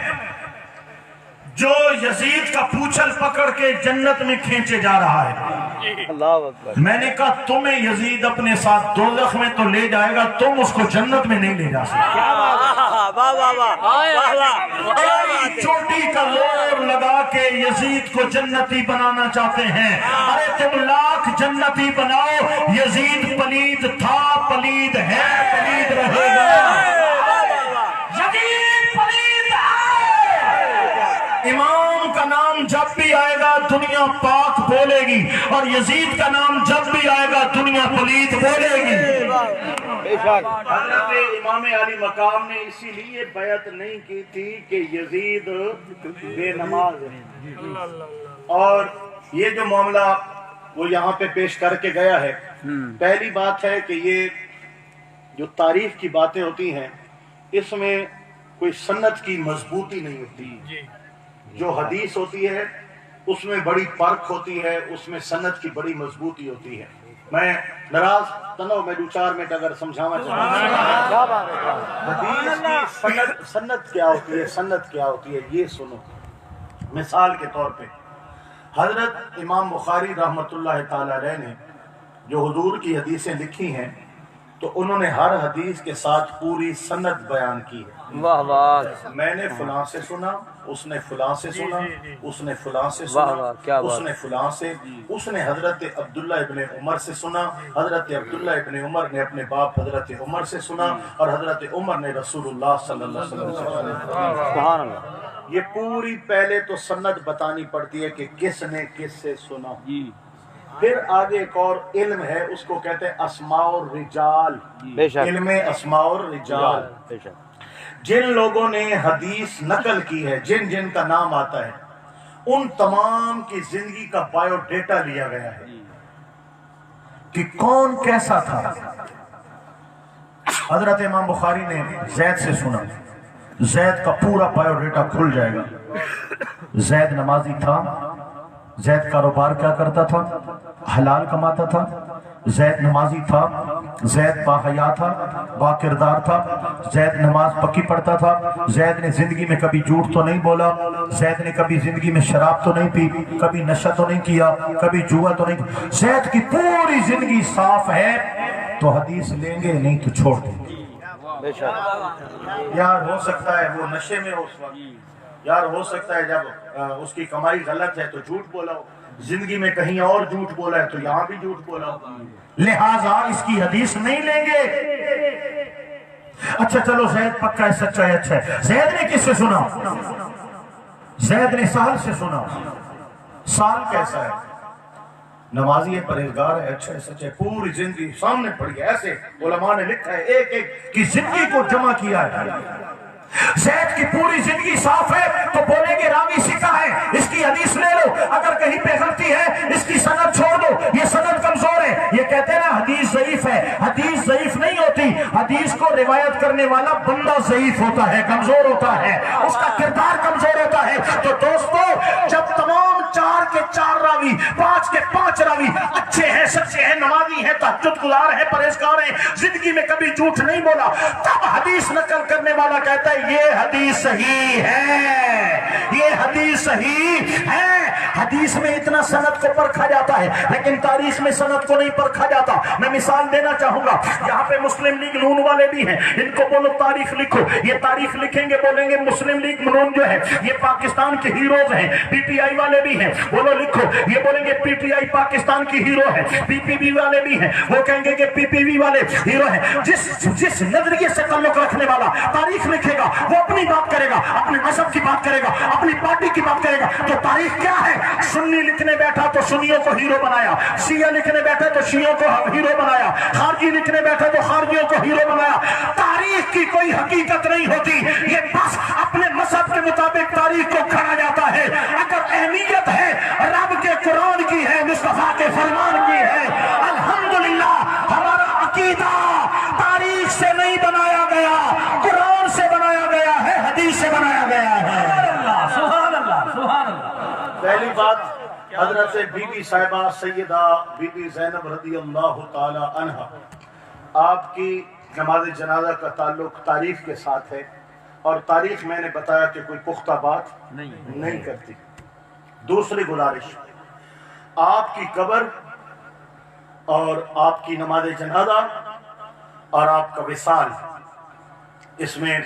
جو یزید کا پوچھل پکڑ کے جنت میں کھینچے جا رہا ہے. اللہ اکبر. میں نے کہا تمہیں یزید اپنے ساتھ دوزخ میں تو لے جائے گا، تم اس کو جنت میں نہیں لے جا سکتے. واہ واہ واہ واہ واہ. چوٹی کا زور لگا کے یزید کو جنتی بنانا چاہتے ہیں. ارے تم لاکھ جنتی بناؤ، یزید پلید تھا، پلید ہے، پلید رہے گا. یزید پلید ہے. امام کا نام جب بھی آئے گا دنیا پاک بولے گی، اور یزید کا نام جب بھی آئے گا دنیا پلید بولے گی. حضرت امام علی مقام نے اسی لیے بیعت نہیں کی تھی کہ یزید بے نماز ہے. اور یہ جو معاملہ وہ یہاں پہ پیش کر کے گیا ہے، پہلی بات ہے کہ یہ جو تاریخ کی باتیں ہوتی ہیں اس میں کوئی سند کی مضبوطی نہیں ہوتی. جو حدیث ہوتی ہے اس میں بڑی پرکھ ہوتی ہے، اس میں سند کی بڑی مضبوطی ہوتی ہے. میں ناراض تنو میں 2-4 منٹ اگر سمجھانا چاہتا ہوں حدیث کی سند کیا ہوتی ہے، سند کیا ہوتی ہے یہ سنو. مثال کے طور پہ حضرت امام بخاری رحمۃ اللہ تعالی علیہ نے جو حضور کی حدیثیں لکھی ہیں تو انہوں نے ہر حدیث کے ساتھ پوری سند بیان کی ہے. واہ واہ. میں نے فلاں سے سنا، اس نے فلاں سے سنا، اس نے فلاں سے واہ سنا، واہ، کیا بات. اس نے فلاں سے، اس نے حضرت عبداللہ ابن عمر سے سنا، حضرت عبداللہ ابن عمر نے اپنے باپ حضرت عمر سے سنا، اور حضرت عمر نے رسول اللہ صلی اللہ علیہ وسلم سے سنا. سبحان اللہ. یہ پوری پہلے تو سند بتانی پڑتی ہے کہ کس نے کس سے سنا. پھر آگے ایک اور علم ہے، اس کو کہتے ہیں اسماء الرجال. بے شک. علم اسماء الرجال. بے شک. جن لوگوں نے حدیث نقل کی ہے، جن جن کا نام آتا ہے، ان تمام کی زندگی کا بایو ڈیٹا لیا گیا ہے کہ کون کیسا تھا. حضرت امام بخاری نے زید سے سنا، زید کا پورا بایو ڈیٹا کھل جائے گا. زید نمازی تھا، زید کاروبار کیا کرتا تھا، حلال کماتا تھا. زید نمازی تھا، زید باحیا تھا، با کردار تھا، زید نماز پکی پڑھتا تھا. زید نے زندگی میں کبھی جھوٹ تو نہیں بولا، زید نے کبھی زندگی میں شراب تو نہیں پی، کبھی نشہ تو نہیں کیا، کبھی جوا تو نہیں. زید کی پوری زندگی صاف ہے تو حدیث لیں گے، نہیں تو چھوڑ دیں گے. بے شک. یار ہو سکتا ہے وہ نشے میں ہو اس وقت، یار ہو سکتا ہے جب اس کی کمائی غلط ہے تو جھوٹ بولا ہو، زندگی میں کہیں اور جھوٹ بولا ہے تو یہاں بھی جھوٹ بولا ہو، لہٰذا اس کی حدیث نہیں لیں گے. اچھا چلو زید پکا ہے، سچا ہے، اچھا ہے. زید نے کس سے سنا؟ زید نے سہل سے سنا. سہل کیسا ہے؟ نمازی ہے، پرہیزگار ہے، اچھا ہے، سچا ہے، پوری زندگی سامنے پڑی ہے. ایسے علماء نے لکھا ہے، ایک ایک کی زندگی کو جمع کیا ہے. زید کی پوری زندگی صاف ہے تو بولیں گے راوی سکھا ہے، اس کی حدیث لے لو. اگر کہیں پہ غلطی ہے اس کی سند چھوڑ دو، یہ سند کمزور ہے. یہ کہتے ہیں نا حدیث ضعیف ہے. حدیث ضعیف نہیں ہوتی، حدیث کو روایت کرنے والا بندہ ضعیف ہوتا ہے، کمزور ہوتا ہے، اس کا کردار کمزور ہوتا ہے. تو دوستو جب تمام 4 کے 4 راوی، 5 کے 5 راوی اچھے ہیں، سچے ہیں، نمازی ہیں، تہجد گزار ہیں، پرہیزگار ہیں، زندگی میں کبھی جھوٹ نہیں بولا، تب حدیث نقل کرنے والا کہتا ہے یہ حدیث صحیح ہے، یہ حدیث صحیح ہے. حدیث میں اتنا سند کو پرکھا جاتا ہے لیکن تاریخ میں سند کو نہیں پرکھا جاتا. میں مثال دینا چاہوں گا، یہاں پہ مسلم لیگ نون والے بھی ہیں، ان کو بولو تاریخ لکھو، یہ تاریخ لکھیں گے، بولیں گے مسلم لیگ نون جو ہے یہ پاکستان کے ہیروز ہیں. پی ٹی آئی والے بھی ہیں، हैं, बोलो लिखो। ये बोलेंगे पीटीआई पाकिस्तान की हीरो है, पीपीपी वाले भी हैं, वो कहेंगे कि पीपीपी वाले हीरो हैं। जिस नजरिए से ताल्लुक रखने वाला तारीख लिखेगा वो अपनी बात करेगा, अपने मजहब की बात करेगा, अपनी पार्टी की बात करेगा। तो तारीख क्या है? सुन्नी लिखने बैठा तो सुन्नियों को हीरो बनाया, शिया लिखने बैठा तो शियों को हीरो बनाया, खारजी लिखने बैठा तो खारजियों को हीरो बनाया। तारीख की कोई हकीकत नहीं होती, ये बस अपने मजहब के मुताबिक तारीख को गढ़ा जाता है। अगर अहमियत है रब के कुरान की है, मुस्तफा के फरमान की है, अल्हम्दुलिल्लाह। हमारा अकीदा तारीख से नहीं बनाया गया, कुरान से बनाया गया है, हदीस से बनाया गया है। सुभान अल्लाह, सुभान अल्लाह। पहली बात, हजरत बीबी साहिबा सैयदा बीबी ज़ैनब रज़ी अल्लाह ताला अन्हा, आपकी नमाज जनाजा का ताल्लुक तारीख के साथ है, और तारीख मैंने बताया कि कोई पुख्ता बात नहीं करती। दूसरी गुजारिश, आपकी कब्र और आपकी नमाज जनाजा और आपका विसाल, इसमें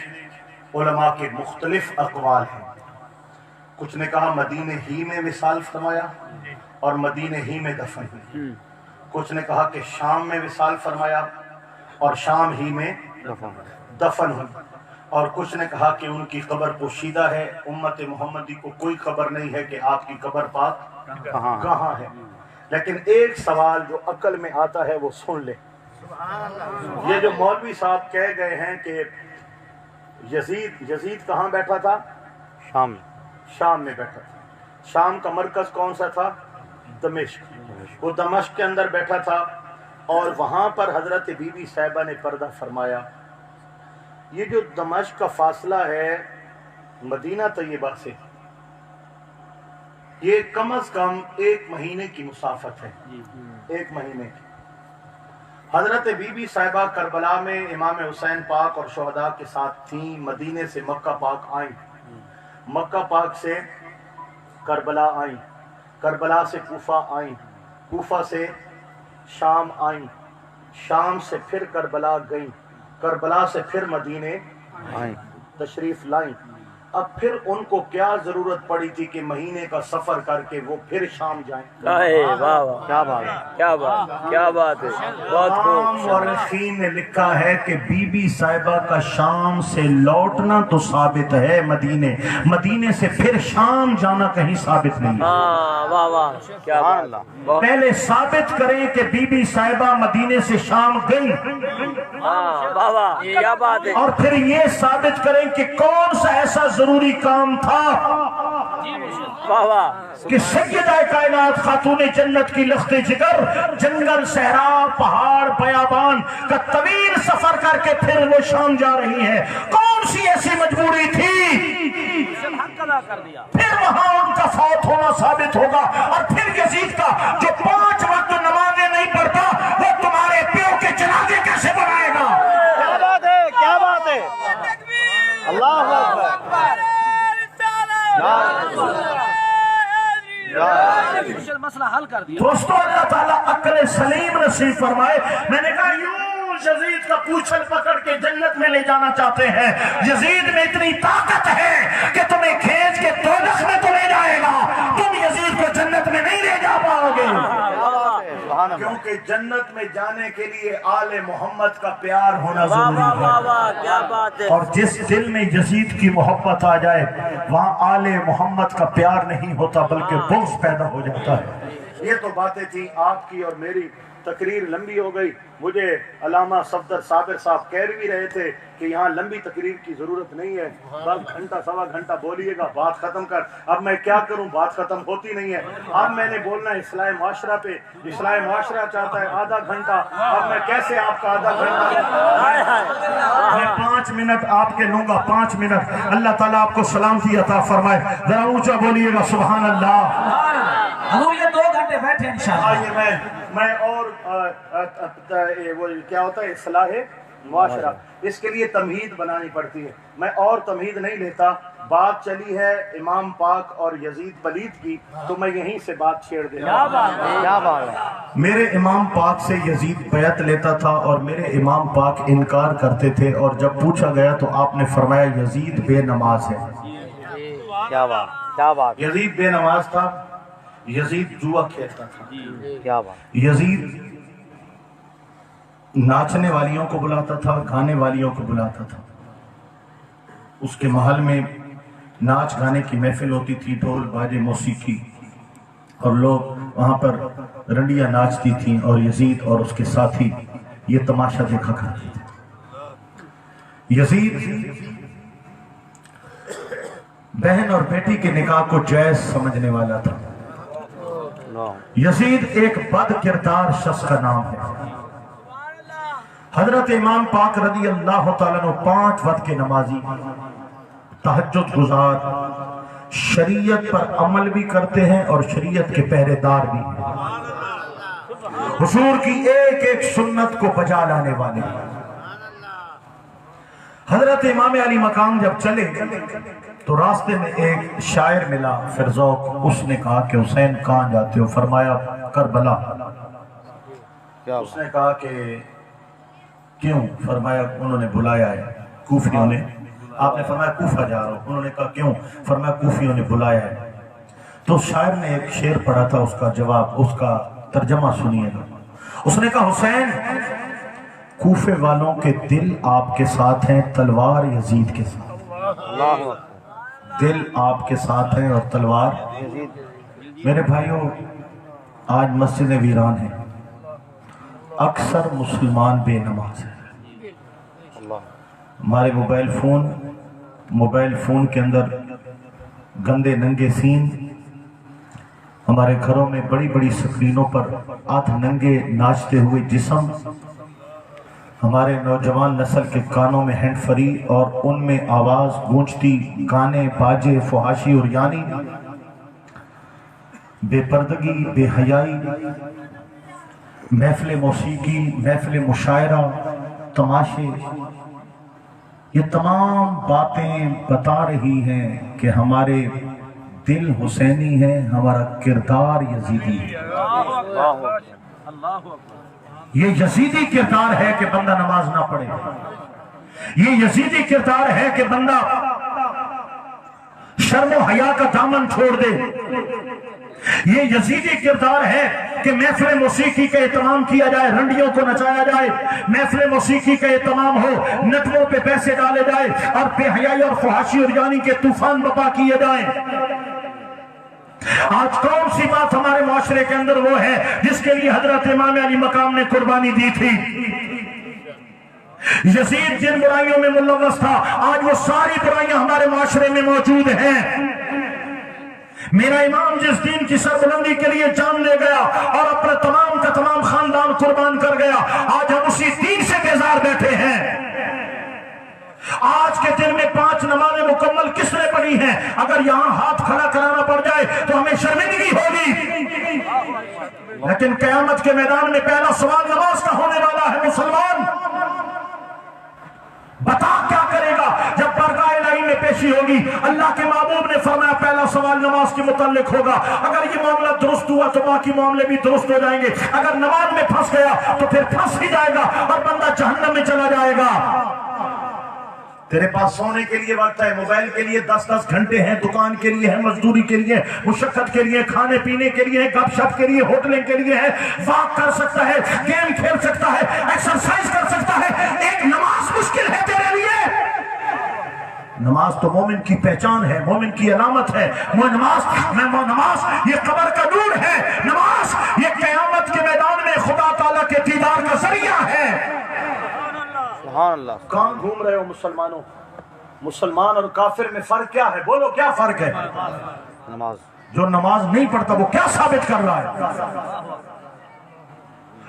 उलमा के मुख्तलिफ अक़वाल हैं। कुछ ने कहा मदीने ही में विसाल फरमाया और मदीने ही में दफन हुई, कुछ ने कहा कि शाम में विसाल फरमाया और शाम ही में दफन हुई, और कुछ ने कहा कि उनकी कब्र पोशीदा है, उम्मत मोहम्मदी को कोई खबर नहीं है कि आपकी कब्र पाक कहाँ है। लेकिन एक सवाल जो अक्ल में आता है वो सुन ले। ये जो मौलवी साहब कह गए हैं कि यजीद कहाँ बैठा था? शाम में बैठा था। शाम का मरकज कौन सा था? दमिश्क। वो दमिश्क के अंदर बैठा था और वहां पर हजरत बीबी साहिबा ने पर्दा फरमाया। ये जो दमिश्क का फासला है मदीना तैयबा से, ये कम अज कम 1 महीने की मुसाफत है, 1 महीने की। हजरत बीबी साहिबा करबला में इमाम हुसैन पाक और शोहदा के साथ थी। मदीने से मक्का पाक आई, मक्का पाक से करबला आई, करबला से कूफा आई, कूफा से शाम आई, शाम से फिर करबला गई, करबला से फिर मदीने आई, तशरीफ लाई। अब फिर उनको क्या जरूरत पड़ी थी कि महीने का सफर करके वो फिर शाम जाएं? वाह वाह, क्या बात है, क्या बात, क्या बात है, बहुत खूब। मुअर्रिखीन ने लिखा है कि बीबी साहिबा का शाम से लौटना तो साबित है, मदीने से फिर शाम जाना कहीं साबित नहीं। वाह वाह, क्या बात। पहले साबित करें कि बीबी साहिबा मदीने से शाम गई, वाह वाह, क्या बात है। और फिर ये साबित करें कि कौन सा ऐसा जरूरी काम था वाह वाह, कि सैयदा कायनात खातून जन्नत की लख्ते जिगर जंगल सहरा पहाड़ बयाबान का तवील सफर करके फिर वो शाम जा रही है। कौन सी ऐसी मजबूरी थी? फिर वहां उनका फौत होना साबित होगा। और फिर यजीद का जो 5 वक्त नमाजें नहीं पढ़ता वो तुम्हारे प्यो के जनाजे कैसे बनाएगा? क्या बात है, क्या बात है। अल्लाह मसला हल कर दिया। दोस्तों अल्लाह ताला अक्ल सलीम नसीब फरमाए। मैंने कहा यूं यजीद का पूछल पकड़ के जन्नत में ले जाना चाहते हैं। यजीद में इतनी ताकत है कि तुम्हें खींच के दोज़ख में तो ले जाएगा, तुम यजीद को जन्नत में नहीं ले जा पाओगे। क्योंकि जन्नत में जाने के लिए आले मोहम्मद का प्यार होना जरूरी है। क्या बात है। और जिस दिल में यजीद की मोहब्बत आ जाए वहाँ आले मोहम्मद का प्यार नहीं होता बल्कि बुग़्ज़ पैदा हो जाता है। ये तो बातें थी आपकी और मेरी। तकरीर लंबी हो गई। मुझे अल्लामा सफदर साबिर साहब कह भी रहे थे कि यहाँ लंबी तकरीर की जरूरत नहीं है, बस घंटा सवा घंटा बोलिएगा, बात खत्म कर। अब मैं क्या करूँ, बात खत्म होती नहीं है। अब मैंने बोलना है इस्लाह माशरा पे, इस्लाह माशरा चाहता है आधा घंटा। अब मैं कैसे आपका आधा घंटा, मैं 5 मिनट आपके लूंगा, 5 मिनट। अल्लाह ताला आपको सलामती अता फरमाए। जरा ऊंचा बोलिएगा सुभान अल्लाह। हम ये 2 घंटे बैठे इंशाअल्लाह। आइए मैं और वो क्या होता है इस्लाह माशरा, इसके लिए तमहीद बनानी पड़ती है। मैं और तमहीद नहीं लेता। बात चली है इमाम पाक और यजीद पलीद की, तो मैं यहीं से बात छेड़ देता। क्या बात है। मेरे इमाम पाक से यजीद बैत लेता था और मेरे इमाम पाक इनकार करते थे, और जब पूछा गया तो आपने फरमाया यजीद बेनमाज है। क्या बात, क्या बात। यजीद बेनमाज था। यजीद जुआ खेलता था। क्या बात। यजीद नाचने वालियों को बुलाता था, गाने वालियों को बुलाता था। उसके महल में नाच गाने की महफिल होती थी, ढोल बाजे मौसीकी, और लोग वहां पर रंडियां नाचती थी और यजीद और उसके साथी ये तमाशा देखा करते थे। यजीद बहन और बेटी के निकाह को जायज समझने वाला था। यजीद एक बद किरदार शख्स का नाम है। हजरत इमाम पाक रदी अल्लाह तआला अन्हु 5 वक्त के नमाजी, तहज्जुद गुजार, शरीयत पर अमल भी करते हैं और शरीयत के पहरेदार भी हैं। हुजूर की एक एक सुन्नत को बजा लाने वाले। हजरत इमाम अली मकाम जब चले तो रास्ते में एक शायर मिला, फिरजौक। उसने कहा कि हुसैन कहाँ जाते हो? फरमाया करबला। उसने कहा कि क्यों? फरमाया उन्होंने बुलाया है कूफियों ने। आपने फरमाया कूफा जा रहा हूं। उन्होंने कहा क्यों? फरमाया कूफियों ने बुलाया है। तो शायर ने एक शेर पढ़ा था, उसका जवाब, उसका तर्जमा सुनिएगा। उसने कहा हुसैन, कूफे वालों के दिल आपके साथ हैं, तलवार यजीद के साथ। दिल आपके साथ है और तलवार। मेरे भाइयों, आज मस्जिदें वीरान हैं, अक्सर मुसलमान बेनमाज हैं। हमारे मोबाइल फोन के अंदर गंदे नंगे सीन, हमारे घरों में बड़ी बड़ी स्क्रीनों पर आध नंगे नाचते हुए जिस्म, हमारे नौजवान नस्ल के कानों में हैंड फ्री और उनमें आवाज गूंजती गाने बाजे फुहाशी और यानी, बेपर्दगी बेहयाई, महफिल मौसीकी, महफिल मुशायरा, तमाशे, ये तमाम बातें बता रही हैं कि हमारे दिल हुसैनी है, हमारा किरदार यजीदी है। ये यजीदी किरदार है कि बंदा नमाज ना पढ़े। ये यजीदी किरदार है कि बंदा शर्म हया का दामन छोड़ दे। ये यजीदी किरदार है कि महफिल मौसीकी का एहतमाम किया जाए, रंडियों को नचाया जाए, महफिल मौसीकी का एहतमाम हो, नटवों पे पैसे डाले जाए और बेहयाई और फुहाशी और यानी के तूफान बपा किए जाए। आज कौन सी बात हमारे माशरे के अंदर वो है जिसके लिए हजरत इमाम अली मकाम ने कुर्बानी दी थी? यजीद जिन बुराइयों में मुलव्वस था, आज वो सारी बुराइयां हमारे माशरे में मौजूद हैं। मेरा इमाम जिस दीन की सरबुलंदी के लिए जान ले गया और अपना तमाम का तमाम खानदान कुर्बान कर गया, आज हम उसी दीन से बेजार बैठे हैं। आज के दिन में 5 नमाजें मुकम्मल किसने पढ़ी हैं? अगर यहां हाथ खड़ा कराना पड़ जाए तो हमें शर्मिंदगी होगी, लेकिन कयामत के मैदान में पहला सवाल नमाज का होने वाला है। मुसलमान बता क्या करेगा जब बरगाह इलाही में पेशी होगी? अल्लाह के महबूब ने फरमाया पहला सवाल नमाज के मुताल्लिक होगा। अगर ये मामला दुरुस्त हुआ तो बाकी मामले भी दुरुस्त हो जाएंगे। अगर नमाज में फंस गया तो फिर फंस ही जाएगा और बंदा जहन्नम में चला जाएगा। तेरे पास सोने के लिए वक्त है, मोबाइल के लिए 10-10 घंटे हैं, दुकान के लिए है, मजदूरी के लिए, मुशक्कत के लिए, खाने पीने के लिए, गपशप के लिए, होटलिंग के लिए है, वॉक कर सकता है, गेम खेल सकता है, एक्सरसाइज कर सकता है। एक नमाज मुश्किल है तेरे लिए। नमाज तो मोमिन की पहचान है, मोमिन की अलामत है। नमाज ये कब्र का नूर है। नमाज ये क़यामत के मैदान में खुदा ताला के दीदार का जरिया है। कहां घूम रहे हो मुसलमानों? मुसलमान और काफिर में फर्क क्या है? बोलो, क्या फर्क है? नमाज। जो नमाज नहीं पढ़ता वो क्या साबित कर रहा है?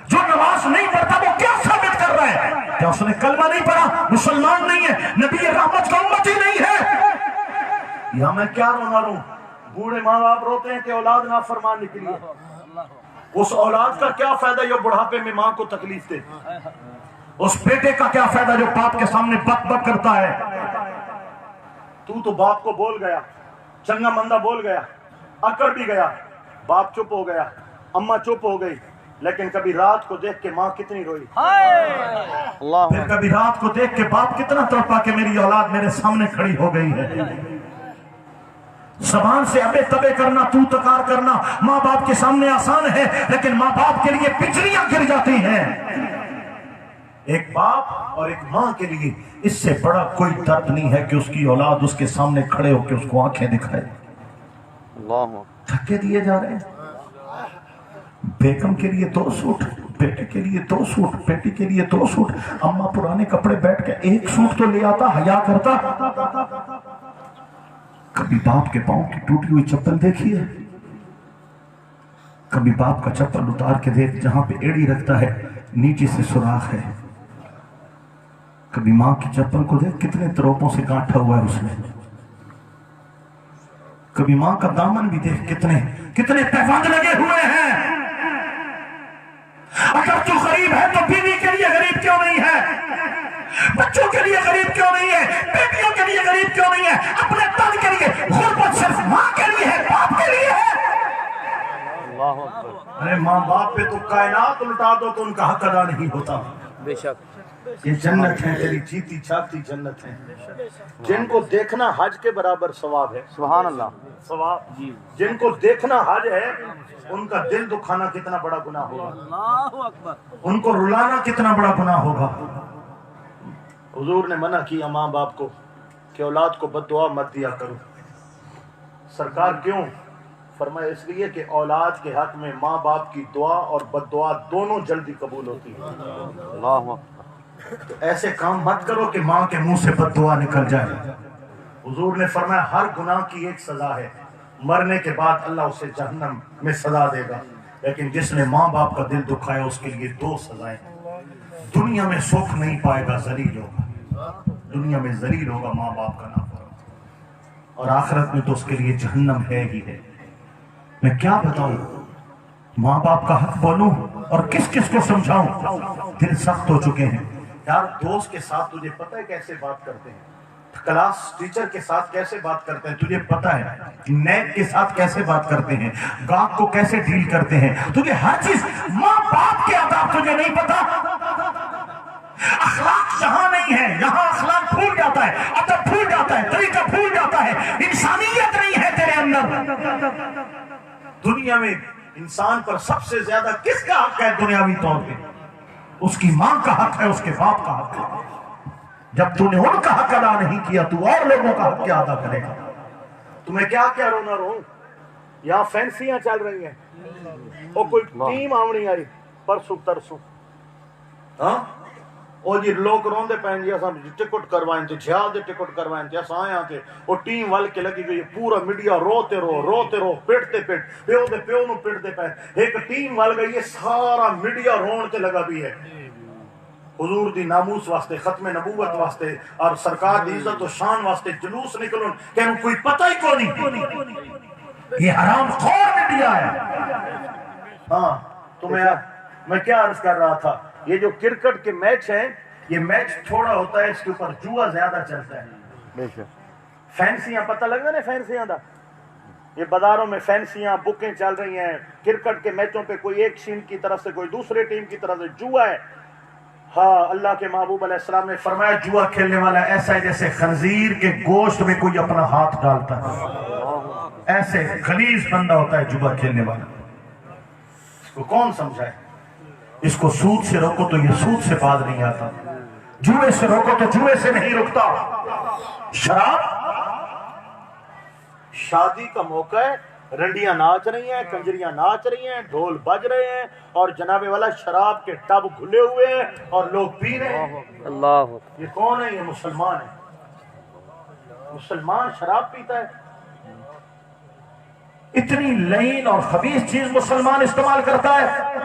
जो नमाज नहीं पढ़ता वो क्या साबित कर रहा है? क्या उसने कलमा नहीं पढ़ा? मुसलमान नहीं है, नबी रहमत का उम्मत ही नहीं है। यहां मैं क्या रोना रू? बूढ़े माँ बाप रोते हैं कि औलाद नाफरमान निकली है। उस औलाद का क्या फायदा जो बुढ़ापे में माँ को तकलीफ दे? उस बेटे का क्या फायदा जो बाप के सामने बक बक करता है? तू तो बाप को बोल गया, चंगा मंदा बोल गया, अकड़ भी गया, बाप चुप हो गया, अम्मा चुप हो गई, लेकिन कभी रात को देख के माँ कितनी रोई, फिर कभी रात को देख के बाप कितना तड़पा के मेरी औलाद मेरे सामने खड़ी हो गई है। जबान से अबे तबे करना, तू तकार करना माँ बाप के सामने आसान है, लेकिन माँ बाप के लिए बिजलियां गिर जाती हैं। एक बाप और एक माँ के लिए इससे बड़ा कोई दर्द नहीं है कि उसकी औलाद उसके सामने खड़े होकर उसको आंखें दिखाए। धक्के दिए जा रहे हैं। बेगम के लिए 2 सूट, बेटे के लिए 2 सूट, बेटी के लिए 2 सूट। अम्मा पुराने कपड़े बैठ के 1 सूट तो ले आता, हया करता। कभी बाप के पांव की टूटी हुई चप्पल देखी है? कभी बाप का चप्पल उतार के देख, जहां पे एड़ी रखता है नीचे से सुराख है। कभी मां की चप्पल को देख, कितने तरोपों से गांठा हुआ है उसमें। कभी मां का दामन भी देख, कितने कितने पैबंद लगे हुए हैं। अगर तू गरीब है तो बीवी के लिए गरीब क्यों नहीं है? बच्चों के लिए गरीब क्यों नहीं है? बेटियों के लिए गरीब क्यों नहीं है? अपने तन के लिए गुर्बत सिर्फ मां के लिए है, बाप के लिए है। अरे माँ बाप पे तो कायनात लुटा दो तो उनका हक अदा नहीं होता। बेशक ये जन्नत है, तेरी जीती जागती जन्नत है, जिनको देखना हज के बराबर सवाब है। सुभान अल्लाह। सवाब जी। जिनको देखना हज है, उनका दिल दुखाना कितना बड़ा गुनाह होगा। अल्लाहु अकबर। उनको रुलाना कितना बड़ा गुनाह होगा। हुजूर ने मना किया माँ बाप को कि औलाद को बद्दुआ मत दिया करो। सरकार क्यों? फरमाया इसलिए कि औलाद के हक में माँ बाप की दुआ और बद्दुआ दोनों जल्दी कबूल होती है। अल्लाहु अकबर। तो ऐसे काम मत करो कि माँ के मुंह से बद्दुआ निकल जाए। हुजूर ने फरमाया हर गुनाह की एक सजा है, मरने के बाद अल्लाह उसे जहन्नम में सजा देगा, लेकिन जिसने माँ बाप का दिल दुखाया उसके लिए 2 सजाएं। दुनिया में सुख नहीं पाएगा, जलील होगा। दुनिया में जलील होगा माँ बाप का नाफरमान, और आखिरत में तो उसके लिए जहन्नम है ही है। मैं क्या बताऊं, माँ बाप का हक बोलूं और किस किस को समझाऊं। दिल सख्त हो चुके हैं यार। दोस्त के साथ तुझे पता है कैसे बात करते हैं, क्लास टीचर के साथ कैसे बात करते हैं तुझे पता है, नैब के साथ कैसे बात करते हैं, गाहक को कैसे डील करते हैं, तुझे हर चीज। माँ बाप के आदाब तुझे नहीं पता। अखलाक जहां नहीं है, यहाँ अखलाक भूल जाता है, अदब भूल जाता है, तरीका भूल जाता है, इंसानियत नहीं है तेरे अंदर। दुनिया में इंसान पर सबसे ज्यादा किसका हक है दुनियावी तौर पे? उसकी माँ का हक है, उसके बाप का हक है। जब तूने उनका हक अदा नहीं किया, तू और लोगों का हक क्या अदा करेगा? तुम्हें क्या क्या रोना रो? यहाँ फैंसियां चल रही हैं, और कोई टीम आवनी आई परसों तरसों, हाँ और जी लोग रोंदे पैन जी असां टिकट करवाएं थे, झियाल दे टिकट करवाएं थे, असां आया थे, वो टीम वाल के लगी गई, पूरा मीडिया रोते रो पिटते पिट प्यो दे प्यो नु पिटते पे। एक टीम वाल गई है, सारा मीडिया रोन ते लगा भी है। हुजूर दी नामूस वास्ते, खत्म नबूवत वास्ते और सरकार दी इज्जत और शान वास्ते जुलूस निकलो, क्या कोई पता ही को नहीं। ये हराम खोर मीडिया है। हाँ तुम्हें मैं क्या अर्ज कर रहा था, ये जो क्रिकेट के मैच हैं, ये मैच थोड़ा होता है, इसके ऊपर जुआ ज्यादा चलता है। फैंसियां पता लग रहा है, फैंसियां दा ये बाजारों में फैंसियां बुकें चल रही हैं। क्रिकेट के मैचों पे कोई एक टीम की तरफ से कोई दूसरे टीम की तरफ से जुआ है। हाँ अल्लाह के महबूब अलैहिस्सलाम ने फरमाया जुआ खेलने वाला ऐसा है जैसे खंजीर के गोश्त में कोई अपना हाथ डालता है। ऐसे खलीज बंदा होता है जुआ खेलने वाला। इसको कौन समझाए? इसको सूद से रोको तो ये सूद से बाज नहीं आता, जुए से रोको तो जुए से नहीं रुकता। शराब, शादी का मौका है, रंडियां नाच रही हैं, कंजरियां नाच रही हैं, ढोल बज रहे हैं, और जनाबे वाला शराब के टब खुले हुए हैं और लोग पी रहे हैं। अल्लाह, ये कौन है? ये मुसलमान है। मुसलमान शराब पीता है। इतनी लईन और खबीस चीज मुसलमान इस्तेमाल करता है।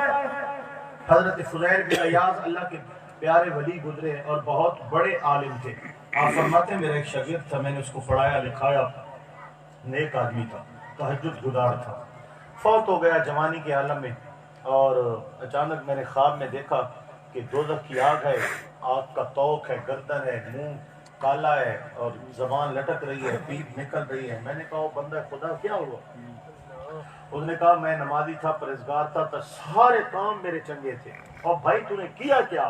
हजरत फुज़ैल बिन अयाज़ अल्लाह के प्यारे वली गुजरे और बहुत बड़े आलिम थे। आप फरमाते हैं मेरा एक शागिर्द था, मैंने उसको पढ़ाया लिखाया, नेक आदमी था, तहज्जुद गुजार था, फौत हो गया जवानी के आलम में। और अचानक मैंने ख्वाब में देखा कि दोज़ख की आग है, आग का तोक है, गर्दन है, मुंह काला है और जबान लटक रही है, पीठ निकल रही है। मैंने कहा बंदा खुदा क्या हुआ? उसने कहा मैं नमाजी था, परहेजगार था, तो सारे काम मेरे चंगे थे। और भाई तूने किया क्या?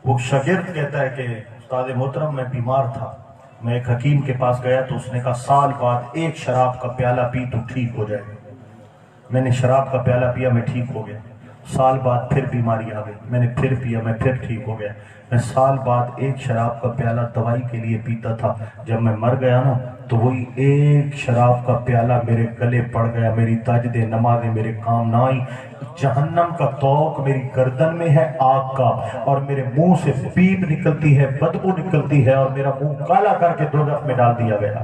वो शागिर्द कहता है कि उस्ताद मोहतरम मैं बीमार था, میں ایک حکیم کے پاس گیا تو اس نے کہا سال بعد ایک شراب کا پیالہ پی تو ٹھیک ہو جائے. میں نے شراب کا پیالہ پیا, میں ٹھیک ہو گیا. سال بعد پھر بیماری آ گئی, میں نے پھر پیا, میں پھر ٹھیک ہو گیا. میں سال بعد ایک شراب کا پیالہ دوائی کے لیے پیتا تھا. جب میں مر گیا نا تو وہی ایک شراب کا پیالہ میرے گلے پڑ گیا. میری تاجد نمازیں میرے کام نہ آئی. جہنم کا توق میری گردن میں ہے آگ کا, اور میرے منہ سے پیپ نکلتی ہے, بدبو نکلتی ہے, اور میرا منہ کالا کر کے دوزخ میں ڈال دیا گیا.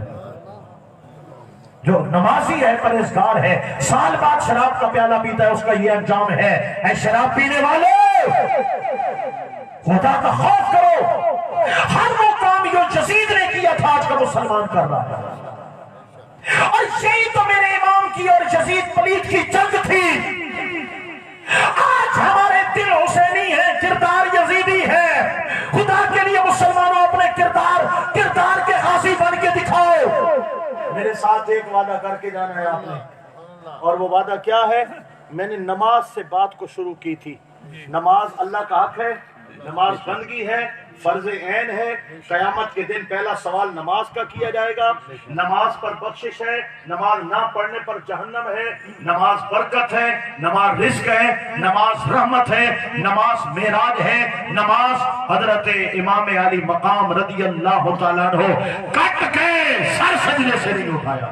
جو نمازی ہے, پرہیزگار ہے, سال بعد شراب کا پیالہ پیتا ہے, اس کا یہ انجام ہے. اے شراب پینے والے, خدا کا خوف کرو. ہر وہ کام جو یزید نے کیا تھا آج کا مسلمان کر رہا ہے. اور یہی تو میرے امام کی اور یزید پلیت کی جنگ تھی. آج ہمارے دل حسینی ہے, کردار یزیدی ہے. خدا کے لیے مسلمانوں اپنے کردار کے غازی بن کے دکھاؤ. میرے ساتھ ایک وعدہ کر کے جانا ہے آپ نے, اور وہ وعدہ کیا ہے؟ میں نے نماز سے بات کو شروع کی تھی. نماز اللہ کا حق ہے, نماز بندگی ہے, فرض عین ہے. قیامت کے دن پہلا سوال نماز کا کیا جائے گا. نماز پر بخشش ہے, نماز نہ پڑھنے پر جہنم ہے. نماز برکت ہے, نماز رزق ہے, نماز رحمت ہے, نماز معراج ہے. نماز حضرت امام علی مقام رضی اللہ تعالیٰ عنہ کٹ کے سر سجدے سے نہیں اٹھایا,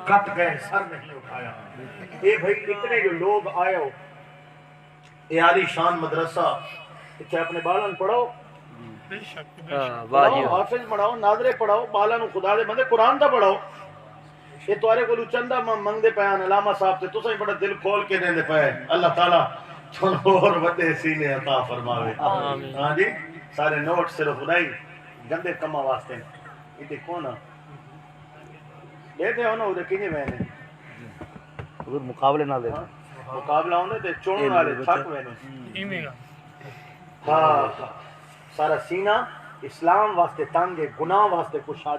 کٹ گئے سر نہیں اٹھایا. اے بھائی اتنے جو لوگ آئے ہو, اے عالی شان مدرسہ, اتنے اپنے بالن پڑھو, حافظ پڑھاؤ, ناظرے پڑھاؤ, بالن خدا دے بندے قرآن دا پڑھاؤ. یہ تمہارے کو چندہ منگ دے پیان علامہ صاحب تے تسیں بڑا دل کھول کے دے پے. اللہ تعالیٰ تھوڑا اور وڈے سینے عطا فرماوے. ہاں جی, سارے نوٹ صرف خدائی گندے کما واسطے. یہ دیکھو نا, دیکھتے ہو نا وہ کنے میں نے مقابلے نہ دے, مقابلہ ہونے تے چون والے تھک وینے. ہاں, سارا سینہ اسلام واسطے تنگ ہے, گناہ واسطے کچھ